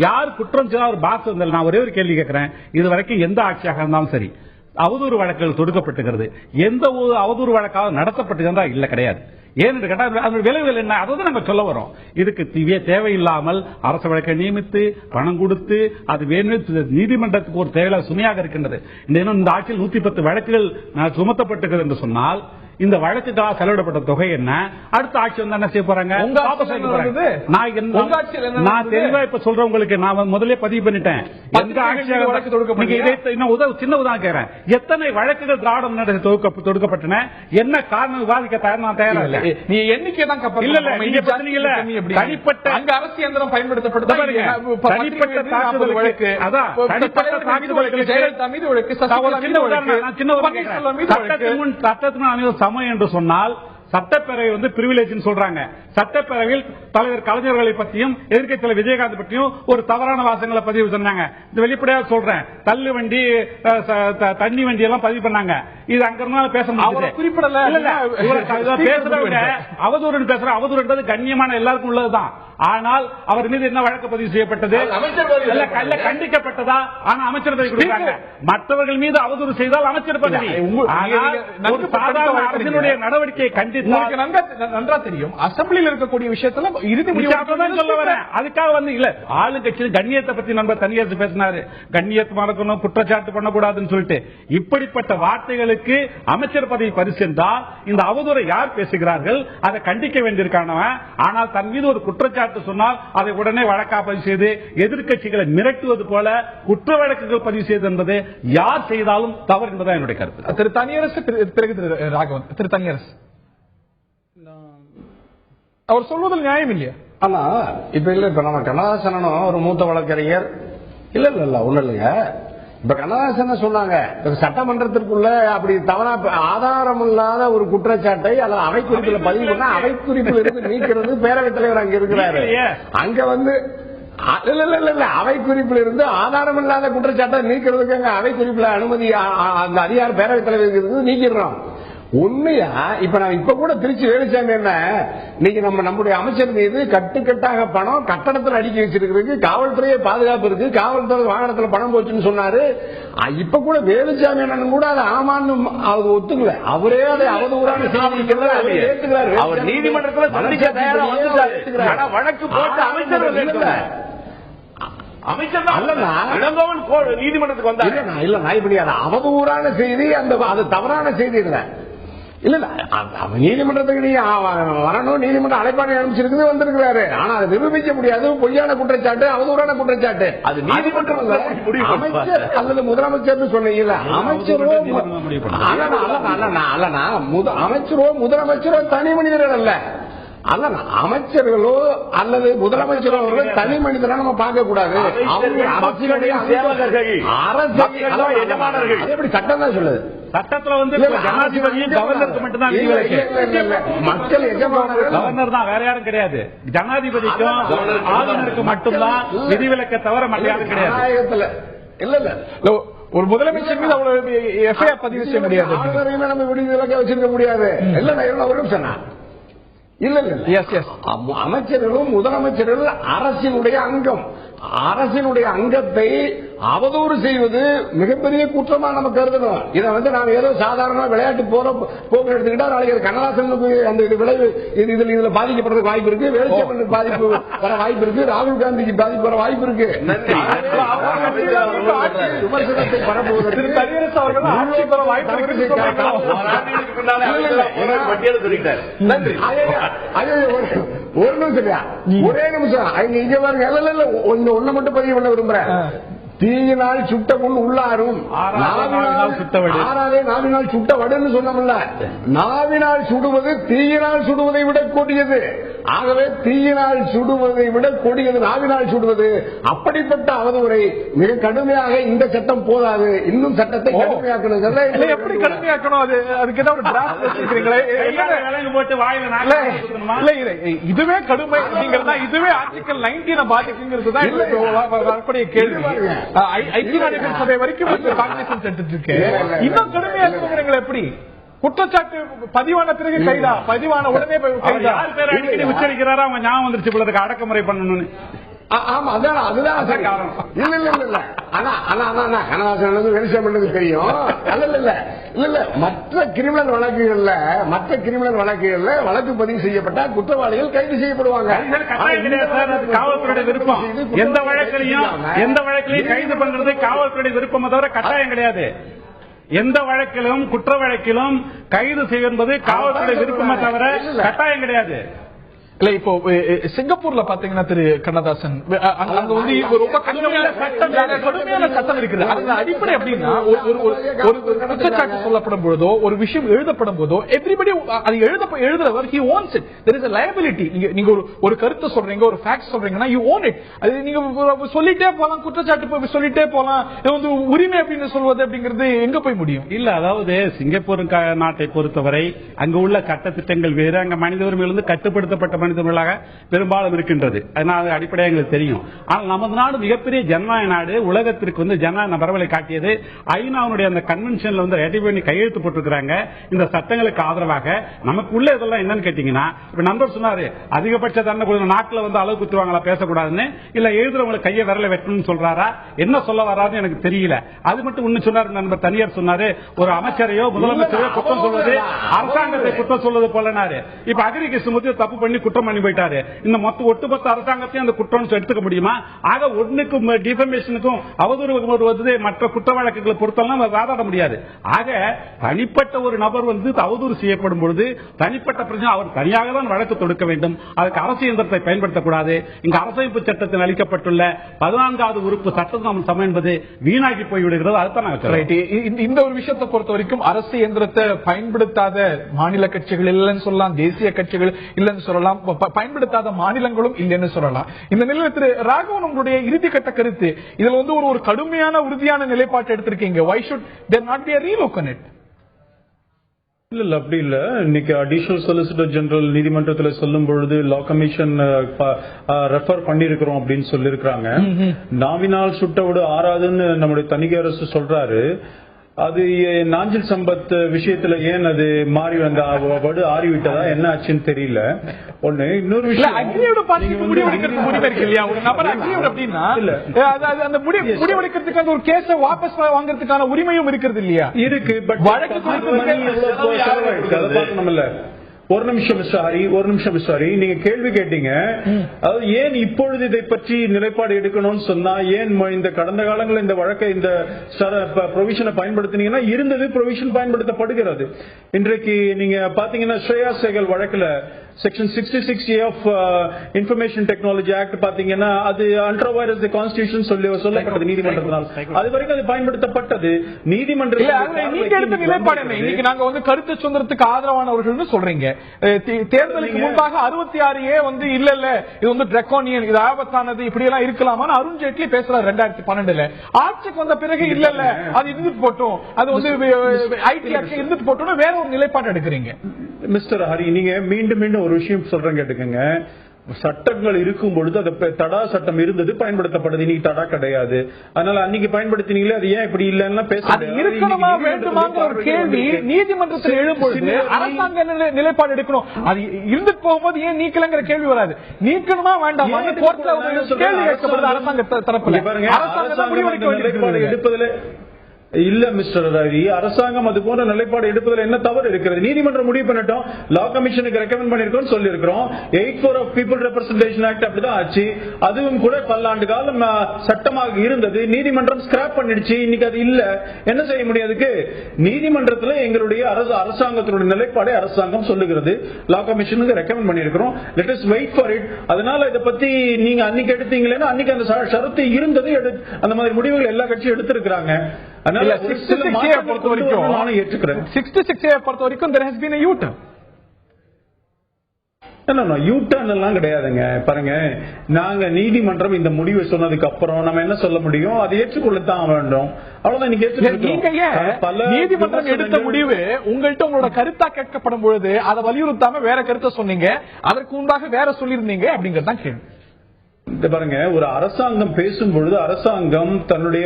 யார் குற்றம் செய்ய ஒரு பாஸ் வந்தால் நான் ஒரே ஒரு கேள்வி கேட்கிறேன். இது வரைக்கும் எந்த ஆட்சியாக இருந்தாலும் சரி அவதூறு வழக்குகள் தொடுக்கப்பட்டுகிறது. எந்த ஒரு அவதூறு வழக்காக நடத்தப்பட்டுகிறதா? இல்ல, கிடையாது. ஏன்னு கேட்டா அதனுடைய விளைவுகள் என்ன, அதை நம்ம சொல்ல வரோம். இதுக்கு தேவையில்லாமல் அரசு வழக்கை நியமித்து பணம் கொடுத்து அது வேணும் நீதிமன்றத்துக்கு ஒரு தேவையில்லாத சுமையாக இருக்கின்றது. இந்த ஆட்சியில் 110 வழக்குகள் சுமத்தப்பட்டிருக்கிறது என்று சொன்னால் இந்த வழக்குக்காக செலவிடப்பட்ட தொகை என்ன? அடுத்த ஆட்சி வந்து என்ன செய்ய போறாங்க? நான் தெளிவா இப்ப சொல்றவங்களுக்கு நான் முதல்ல பதிவு பண்ணிட்டேன். எந்த ஆட்சியாக சின்ன உதாரணம் கேட்கிறேன். எத்தனை வழக்குகள் திராவிட முன்னேற்ற தொடுக்கப்பட்டன? என்ன காரணம் விவாதிக்க நான் தயாரா இல்லை. நீ எண்ணிக்கை தான் தனிப்பட்ட அங்க அரசு இயந்திரம் பயன்படுத்தப்பட்ட தனிப்பட்ட தாக்குதல் வழக்கு, அதான் தனிப்பட்ட தாக்குதல் ஜெயலலிதா மீது வழக்கு, சட்டத்தின் சமம் என்று சொன்னால் சட்டப்பேரவை வந்து பிரிவிலேஜ் சொல்றாங்க. சட்டப்பேரவையில் தலைவர் கலைஞர்களை பற்றியும் எதிர்க்கட்சி தலைவர் விஜயகாந்த் பற்றியும் ஒரு தவறான வாசங்களை பதிவு சொன்னாங்க. இந்த வெளிப்படையாக சொல்றேன். தள்ளு வண்டி தண்ணி வண்டி எல்லாம் பதிவு பண்ணாங்க. இது அங்க இருந்தாலும் பேச முடியாது. குறிப்பிடல பேசுறவங்க அவதூறு பேசுற அவதூறு என்பது கண்ணியமான எல்லாருக்கும் உள்ளதுதான். ஆனால் அவர் மீது என்ன வழக்கு பதிவு செய்யப்பட்டது? கண்டிக்கப்பட்டதா? ஆனா அமைச்சர் பதவி கொடுக்கிறாங்க. மற்றவர்கள் மீது அவதூறு செய்தால் அமைச்சர் பதவி. அரசினுடைய நடவடிக்கையை கண்டித்து நன்றா தெரியும். அசம்பிளியில் இருக்கக்கூடிய விஷயத்துல இறுதி சொல்ல வரேன். அதுக்காக வந்து இல்ல ஆளுங்கட்சியில் கண்ணியத்தை பத்தி நண்பர் தனியார் பேசினாரு. கண்ணியத்தை மறக்கணும், குற்றச்சாட்டு பண்ணக்கூடாதுன்னு சொல்லிட்டு இப்படிப்பட்ட வார்த்தைகளுக்கு அமைச்சர் பதவி பரிசென்றால் இந்த அவதூறை யார் பேசுகிறார்கள்? அதை கண்டிக்க வேண்டியிருக்கானவன். ஆனால் தன் மீது ஒரு குற்றச்சாட்டு சொன்னால் அதை உடனே வழக்கா பதிவு செய்து எதிர்க்கட்சிகளை மிரட்டுவது போல குற்ற வழக்குகள் பதிவு செய்வது என்பது யார் செய்தாலும் தவறு என்பதான் என்னுடைய கருத்து. திரு தனியரசு பிறகு திரு ராகவன். திரு தனியரசு அவர் சொல்வதில் நியாயம் இல்லையா? ஆனா இப்ப இல்ல, இப்ப நம்ம கண்ணதாசனும் ஒரு மூத்த வழக்கறிஞர் இல்ல ஒண்ணு இல்லைங்க. இப்ப கண்ணதாசன் சொன்னாங்க சட்டமன்றத்திற்குள்ள அப்படி தவறா ஆதாரம் இல்லாத ஒரு குற்றச்சாட்டை அல்லது அவை குறிப்பில் பதிவு பண்ணா அவை குறிப்பில் இருந்து நீக்கிறது பேரவைத் தலைவர் அங்க இருக்கிறாரு. அங்க வந்து அவை குறிப்பில் இருந்து ஆதாரம் இல்லாத குற்றச்சாட்டை நீக்கிறதுக்கு அவை குறிப்பில் அனுமதி அந்த அதிகார பேரவைத் தலைவர் நீக்கிறோம். உண்மையா இப்ப நான் இப்ப கூட திருச்சி வேலுசாமி என்ன இன்னைக்கு நம்முடைய அமைச்சர் மீது கட்டுக்கட்டாக பணம் கட்டடத்தில் அடுக்கி வச்சிருக்கிறதுக்கு காவல்துறையை பாதுகாப்பு இருக்கு, காவல்துறை வாகனத்தில் பணம் போச்சுன்னு சொன்னாரு. இப்ப கூட வேலுசாமி அண்ணன் கூட அதை ஆமான்னு அவர் ஒத்துக்கல. அவரே அதை அவதூறான ஏற்றுக்கிறார். அவர் நீதிமன்றத்தில் வழக்கு போட்டு நீதிமன்றத்துக்கு வந்தாங்க. இல்ல நான் இப்படி அவதூறான செய்தி, அது தவறான செய்தி இல்ல. இல்ல நீதிமன்றத்துக்கு நீ வரணும், நீதிமன்றம் அழைப்பாணை அனுப்பிச்சிருக்கு வந்திருக்கிறாரு. ஆனா அதை நிரூபிக்க முடியாது. பொய்யான குற்றச்சாட்டு, அவதூறான குற்றச்சாட்டு. அது நீதிமன்றம் அமைச்சர் அல்லது முதலமைச்சர் சொன்னீங்கல்ல, அமைச்சரோ அமைச்சரோ முதலமைச்சரோ தனி மனிதர்கள் அல்ல. அமைச்சர்களோ அல்லது முதலமைச்சரோ தனி மனிதரா நம்ம பார்க்க கூடாது. அரசியலுடைய சேவகர்கள், எஜமானர்கள். எப்படி சட்டம் தான் சொல்லுது. சட்டத்துல வந்து ஜனாதிபதியும் கவர்னருக்கு மட்டும்தான் மக்கள் எஜமானர்கள், கவர்னர் தான், வேற யாரும் கிடையாது. ஜனாதிபதிக்கும் ஆளுநருக்கு மட்டும்தான் விதிவிலக்க தவிர மற்ற யாரும் கிடையாது. இல்ல ஒரு முதலமைச்சர் மீது அவ்வளவு எஃப்ஐஆர் பதிவு செய்ய முடியாது. நம்ம விதிவிலக்க வச்சிருக்க முடியாது. இல்ல ஒரு நிமிஷம் இல்ல அமைச்சர்களும் முதலமைச்சர்கள் அரசினுடைய அங்கம். அரசினுடைய அங்கத்தை அவதூறு செய்வது மிகப்பெரிய குற்றமா நம்ம கருதணும். இதை வந்து நாம் ஏதோ சாதாரண விளையாட்டு போக்கு எடுத்துக்கிட்டா நாளைக்கு கண்ணதாசனுக்கு அந்த விளைவு இதுல பாதிக்கப்படுறதுக்கு வாய்ப்பு இருக்கு, வேலுச்சாமிக்கு பாதிப்பு வர வாய்ப்பு இருக்கு, ராகுல் காந்திக்கு பாதிப்பு வர வாய்ப்பு இருக்கு. விமர்சனத்தை பரப்புவதற்கு ஒரு நிமிஷம் ஒரே நிமிஷம் இங்க பாருங்க. ஒண்ணு மட்டும் பதிவு பண்ண விரும்புறேன். தீயினால் சுட்ட முன் உள்ளாரும், நாவினால் சுட்ட வடுன்னு சொன்னோம்ல. நாவினால் சுடுவது தீயினால் சுடுவதை விட கொடியது. ஆகவே தீயினால் சுடுவதை விட கொடியது நாவினால் சுடுவது. அப்படிப்பட்ட அவதூறை மிக கடுமையாக இந்த சட்டம் போதாது, இன்னும் சட்டத்தை கடுமையாக்கணும். எப்படி கடுமையாக்கணும்? அதுக்கு இதுவே கடுமை அப்படிங்கிறதா, இதுவே ஆர்டிகல் 19 பாதிக்குங்கிறது தான் வரக்கூடிய கேள்வி. ஐக்கிய நாடுகள் சபை வரைக்கும் இன்னும் கடுமையாக எப்படி குற்றச்சாட்டு பதிவான பிறகு கைதா, பதிவான உடனே அடிக்கடி உச்சரிக்கிறாரா அவங்க ஞாபகம் வந்துருச்சு பிள்ளைக்கு அடக்குமுறை பண்ணணும்னு. ஆமா அதுதான் காரணம். இல்ல கண்ணதாசன் வெளிச்சம் தெரியும். இல்ல மற்ற கிரிமினல் வழக்குகள்ல வழக்கு பதிவு செய்யப்பட்ட குற்றவாளிகள் கைது செய்யப்படுவாங்க. காவல்துறையுடைய விருப்பம். எந்த வழக்கிலையும் கைது பண்றது காவல்துறையுடைய விருப்பம் தவிர கட்டாயம் கிடையாது. எந்த வழக்கிலும் குற்ற வழக்கிலும் கைது செய்வது காவல்துறை விருப்பமே தவிர கட்டாயம் கிடையாது. இல்ல இப்போ சிங்கப்பூர்ல பாத்தீங்கன்னா திரு கண்ணதாசன் அங்க வந்து ரொம்ப கடுமையான சட்டம் இருக்குது. அந்த அடிப்படை அப்படின்னா ஒரு குற்றச்சாட்டு சொல்லப்படும் பொழுதோ ஒரு விஷயம் எழுதப்படும் போதோ எவ்ரிபடி அது எழுதுறவர் he owns it. there is a liability. நீங்க ஒரு கருத்தை சொல்றீங்க, ஒரு ஃபேக்ட் சொல்றீங்கன்னா you own it. அது நீங்க சொல்லிட்டே போலாம், குற்றச்சாட்டு சொல்லிட்டே போலாம். இது வந்து உரிமை அப்படின்னு சொல்வது அப்படிங்கிறது எங்க போய் முடியும்? இல்ல அதாவது சிங்கப்பூர் நாட்டை பொறுத்தவரை அங்கு உள்ள சட்டத்திட்டங்கள் வேறு, அங்க மனித உரிமையிலிருந்து கட்டுப்படுத்தப்பட்ட மனிதர்களாக பெரும்பாலும் இருக்கின்றது. அதனால அடிப்படையாக எங்களுக்கு தெரியும். ஆனால் நமது நாடு மிகப்பெரிய ஜனநாயக நாடு. உலகத்திற்கு வந்து ஜனநாயக பரவலை காட்டியது. ஐநாவுடைய அந்த கன்வென்ஷன்ல வந்து ரெடி பண்ணி கையெழுத்து போட்டிருக்கிறாங்க இந்த சட்டங்களுக்கு ஆதரவாக. நமக்கு உள்ள இதெல்லாம் என்னன்னு கேட்டீங்கன்னா, இப்ப நண்பர் சொன்னாரு அதிகபட்ச தண்டனை நாட்டில் வந்து அளவு குத்துவாங்களா பேசக்கூடாதுன்னு. இல்ல எழுதுறவங்களுக்கு கையை விரல வெட்டணும்னு சொல்றாரா, என்ன சொல்ல வராதுன்னு எனக்கு தெரியல. அது மட்டும் ஒண்ணு சொன்னாரு நண்பர் தனியார் சொன்னாரு, ஒரு அமைச்சரையோ முதலமைச்சரையோ குற்றம் சொல்வது அரசாங்கத்தை குற்றம் சொல்வது போலனாரு. இப்ப அக்ரி கிருஷ்ணமூர்த்தி தப்பு பண்ணி குற்றம் பண்ணி போயிட்டாரு. இந்த ஒட்டுமொத்த அரசாங்கத்தையும் அந்த குற்றம் எடுத்துக்க முடியுமா? ஆக ஒன்னுக்கும் டிஃபமேஷனுக்கும் அவதூறு மற்ற குற்ற வழக்குகளை பொறுத்தெல்லாம் வாதாட முடியாது. ஆக தனிப்பட்ட ஒரு நபர் வந்து அவதூறு செய்யப்படும் பொழுது தனிப்பட்ட பிரச்சனை அவர் தனியாக தான் வழக்கு தொடுக்க வேண்டும். அதுக்கு அரசு இயந்திரத்தை பயன்படுத்தக்கூடாது. இங்கு அரசமைப்பு சட்டத்தில் அளிக்கப்பட்டுள்ள 14வது உறுப்பு சட்டம் என்பது வீணாகி போய்விடுகிறது. அதுதான் இந்த ஒரு விஷயத்தை பொறுத்த வரைக்கும் அரசு இயந்திரத்தை பயன்படுத்தாத மாநில கட்சிகள் இல்லைன்னு சொல்லலாம், தேசிய கட்சிகள் இல்லைன்னு சொல்லலாம், பயன்படுத்தாத மாநிலங்களும் இல்லைன்னு சொல்லலாம். இந்த நிலையில் திரு ராகவன் உங்களுடைய இறுதி கட்ட கருத்து, இதுல வந்து ஒரு கடுமையான உறுதியான நிலைப்பாட்டை எடுத்திருக்கீங்க. Why should there not be a relook on it? இல்ல அப்படி இல்ல. இன்னைக்கு அடிஷனல் சொலிசிட்டர் ஜெனரல் நீதிமன்றத்துல சொல்லும் பொழுது லா கமிஷன் ரெஃபர் பண்ணிருக்கிறோம் அப்படின்னு சொல்லிருக்காங்க. நாவினால் சுட்டவிடு ஆறாதுன்னு நம்முடைய தணிக்கை அரசு சொல்றாரு. அது நாஞ்சில் சம்பத் விஷயத்துல ஏன் அது மாறி வந்த வடு ஆறிவிட்டதா என்ன ஆச்சுன்னு தெரியல. ஒண்ணு இன்னொரு விஷயம், முடிவெடுக்கிறதுக்கு அந்த ஒரு கேஸ வாபஸ் வாங்குறதுக்கான உரிமையும் இருக்கிறது இல்லையா? இருக்கு. பட் வழக்கு பார்க்கணும்ல. ஒரு நிமிஷம் மிஸ்டர் ஹரி, நீங்க கேள்வி கேட்டீங்க. அதாவது ஏன் இப்பொழுது இதை பற்றி நிலைப்பாடு எடுக்கணும்னு சொன்னா, ஏன் இந்த கடந்த காலங்களில் இந்த வழக்கை இந்த ப்ரொவிஷனை பயன்படுத்தினீங்கன்னா இருந்தது ப்ரொவிஷன் பயன்படுத்தப்படுகிறது. இன்றைக்கு நீங்க பாத்தீங்கன்னா ஸ்ரேயா சேகல் வழக்குல section 66A of information technology act பாத்தீங்கன்னா அது அண்டர்வைரஸ் தி கான்ஸ்டிடியூஷன் சொல்லப்பட்டது நீதிமன்றத்தினால். அது வரைக்கும் அது பயன்படுத்தப்பட்டது. நீதிமன்றத்தில் நாங்க வந்து கருத்து சுதந்திரத்துக்கு ஆதரவானவர்கள் சொல்றீங்க. தேர்தலுக்கு முன்பாக 66A வந்து இல்ல இது வந்து டிராக்கோனியன், இது ஆபத்தானது, இப்படி எல்லாம் இருக்கலாமா அருண் ஜேட்லி பேசுறாரு 2012. ஆட்சிக்கு வந்த பிறகு இல்ல அது இருந்துட்டு போட்டோம், அது வந்து ஐடி ஆட்சி இருந்துட்டு போட்டோம், வேற ஒரு நிலைப்பாடு எடுக்கிறீங்க. மிஸ்டர் ஹரி, நீங்க மீண்டும் ஒரு விஷயம் சொல்றேன் கேட்டுக்கங்க. சட்டங்கள் இருக்கும் பொழுது அது தடா சட்டம் இருந்தது, பயன்படுத்தப்படுது. இன்னைக்கு தடா கிடையாது. அதனால அன்னைக்கு பயன்படுத்தினீங்களே, அது ஏன் இப்படி இல்லன்னா இருக்கணுமா வேண்டுமாங்கிற ஒரு கேள்வி நீதிமன்றத்தில் எழும்பொழுது அரசாங்க நிலைப்பாடு எடுக்கணும். அது இருந்துட்டு போகும்போது ஏன் நீக்கலங்கிற கேள்வி வராது. நீக்கணுமா வேண்டாமா கேள்வி கேட்கப்படுது அரசாங்க தரப்புல. அரசாங்கம் நிலைப்பாடு எடுப்பதில் இல்ல மிஸ்டர் ரவி, அரசாங்கம் அது போன்ற நிலைப்பாடு எடுப்பதில் என்ன தவறு இருக்கிறது? நீதிமன்றம் முடிவு பண்ணட்டும். லா கமிஷனுக்கு ரெக்கமெண்ட் பண்ணிருக்கோம் சொல்லிருக்கிறோம். 84 ஆஃப் பீப்புள் ரெப்ரசன்டேஷன் ஆக்ட் அப்படிதான் ஆச்சு. அதுவும் கூட பல்லாண்டு காலம் சட்டமாக இருந்தது. நீதிமன்றம் ஸ்கிராப் பண்ணிடுச்சு. இன்னைக்கு அது இல்ல. என்ன செய்ய முடியாதுக்கு? நீதிமன்றத்தில் எங்களுடைய அரசாங்கத்தினுடைய நிலைப்பாடை அரசாங்கம் சொல்லுகிறது. லா கமிஷனுக்கு ரெக்கமெண்ட் பண்ணிருக்கிறோம். Let us wait for it. அதனால இதை பத்தி நீங்க அன்னைக்கு எடுத்தீங்களேன்னா அன்னைக்கு அந்த ஷரத்து இருந்தது. அந்த மாதிரி முடிவுகள் எல்லா கட்சியும் எடுத்திருக்கிறாங்க. பொறுத்த வரைக்கும் there has been a U-turn. U-turn எல்லாம் கிடையாதுங்க. பாருங்க, நாங்க நீதிமன்றம் இந்த முடிவை சொன்னதுக்கு அப்புறம் நம்ம என்ன சொல்ல முடியும்? அதை ஏற்றுக்கொள்ளத்தான் வேண்டும். அவ்வளவுதான். நீதிமன்றம் எடுத்த முடிவு உங்கள்கிட்ட உங்களோட கருத்தா கேட்கப்படும் பொழுது அதை வலியுறுத்தாம வேற கருத்தை சொன்னீங்க, அதற்கு முன்பாக வேற சொல்லியிருந்தீங்க அப்படிங்கறதான் கேள்வி. பாருங்க, ஒரு அரசாங்கம் பேசும் பொழுது அரசாங்கம் தன்னுடைய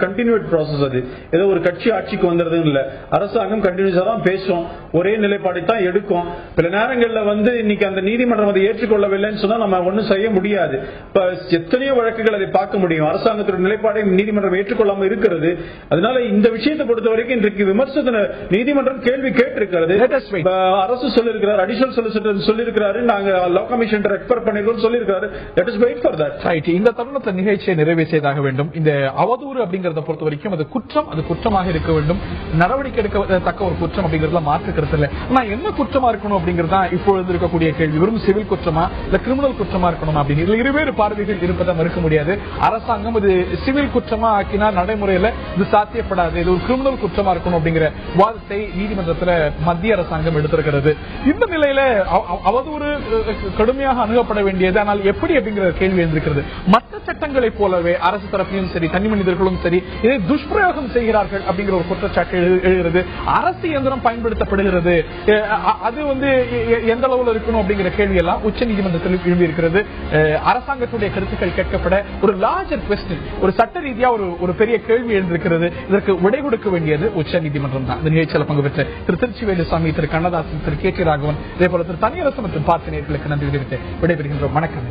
கண்டினியூட் ப்ராசஸ். அது ஏதோ ஒரு கட்சி ஆட்சிக்கு வந்துறது இல்ல. அரசாங்கம் கண்டினியூஸா தான் பேசும், ஒரே நிலைப்பாடை தான் எடுக்கும். சில நேரங்களில் வந்து இன்னைக்கு அந்த நீதிமன்றம் அதை ஏற்றுக்கொள்ளவில்லைன்னு சொன்னா நம்ம ஒன்னும் செய்ய முடியாது. இப்ப எத்தனையோ வழக்குகள் அதை பார்க்க முடியும். அரசாங்கத்துடைய நிலைப்பாடை நீதிமன்றம் ஏற்றுக்கொள்ளாம இருக்கிறது. அதனால இந்த விஷயத்தை பொறுத்த வரைக்கும் இன்றைக்கு விமர்சன நீதிமன்றம் கேள்வி கேட்டிருக்கிறது. அரசு சொல்லிருக்கிறார், அடிஷனல் சொலிசிட்டர் சொல்லிருக்கிறாரு, நாங்க லா கமிஷன் ரெஃபர் பண்ணிருக்கோம் சொல்லிருக்காரு. Let us wait. இந்த தருணத்தை நிகழ்ச்சியை நிறைவு செய்தாக வேண்டும். இந்த அவதூறு அப்படிங்கறத பொறுத்த வரைக்கும் அது குற்றம், அது குற்றமாக இருக்க வேண்டும். நடவடிக்கை எடுக்கத்தக்க ஒரு குற்றம் அப்படிங்கறதுல மாற்று கருத்து இல்லை. ஆனா என்ன குற்றமா இருக்கணும் அப்படிங்கறதா இப்பொழுது இருக்கக்கூடிய கேள்வி. வெறும் சிவில் குற்றமா இல்ல கிரிமினல் குற்றமா இருக்கணும் அப்படின்னு இதுல இருவேறு பார்வைகள் இருப்பதை மறுக்க முடியாது. அரசாங்கம் இது சிவில் குற்றமா ஆக்கினா நடைமுறையில இது சாத்தியப்படாது, இது ஒரு கிரிமினல் குற்றமா இருக்கணும் அப்படிங்கிற வாதத்தை நீதிமன்றத்தில் மத்திய அரசாங்கம் எடுத்திருக்கிறது. இந்த நிலையில அவதூறு கடுமையாக அணுகப்பட வேண்டியது. ஆனால் எப்படி அப்படிங்கிற கேள்வி எழுந்திருக்கிறது. மற்ற சட்டங்களை போலவே அரசு தரப்பிலும் சரி, தனி மனிதர்களும் சரி, இதை துஷ்பிரயோகம் செய்கிறார்கள் அப்படிங்கிற ஒரு குற்றச்சாட்டு எழுகிறது. அரசு இயந்திரம் பயன்படுத்தப்படுகிறது, அது வந்து எந்த அளவில் இருக்கணும் அப்படிங்கிற கேள்வி எல்லாம் உச்ச நீதிமன்றத்தில் எழுதி இருக்கிறது. அரசாங்கத்துடைய கருத்துக்கள் கேட்கப்பட ஒரு லார்ஜர் குவெஸ்டின், ஒரு சட்ட ரீதியா ஒரு பெரிய கேள்வி எழுந்திருக்கிறது. இதற்கு விடை கொடுக்க வேண்டியது உச்ச நீதிமன்றம் தான். இந்த நிகழ்ச்சியில் பங்கு பெற்ற திரு திருச்சிவேலுசாமி, திரு கண்ணதாசன், திரு கே.டி. ராகவன், இதே போல திரு தனியரசு மற்றும் பார்த்த நேயர்களுக்கு நன்றி தெரிவித்து விடைபெறுகின்றோம். வணக்கம்.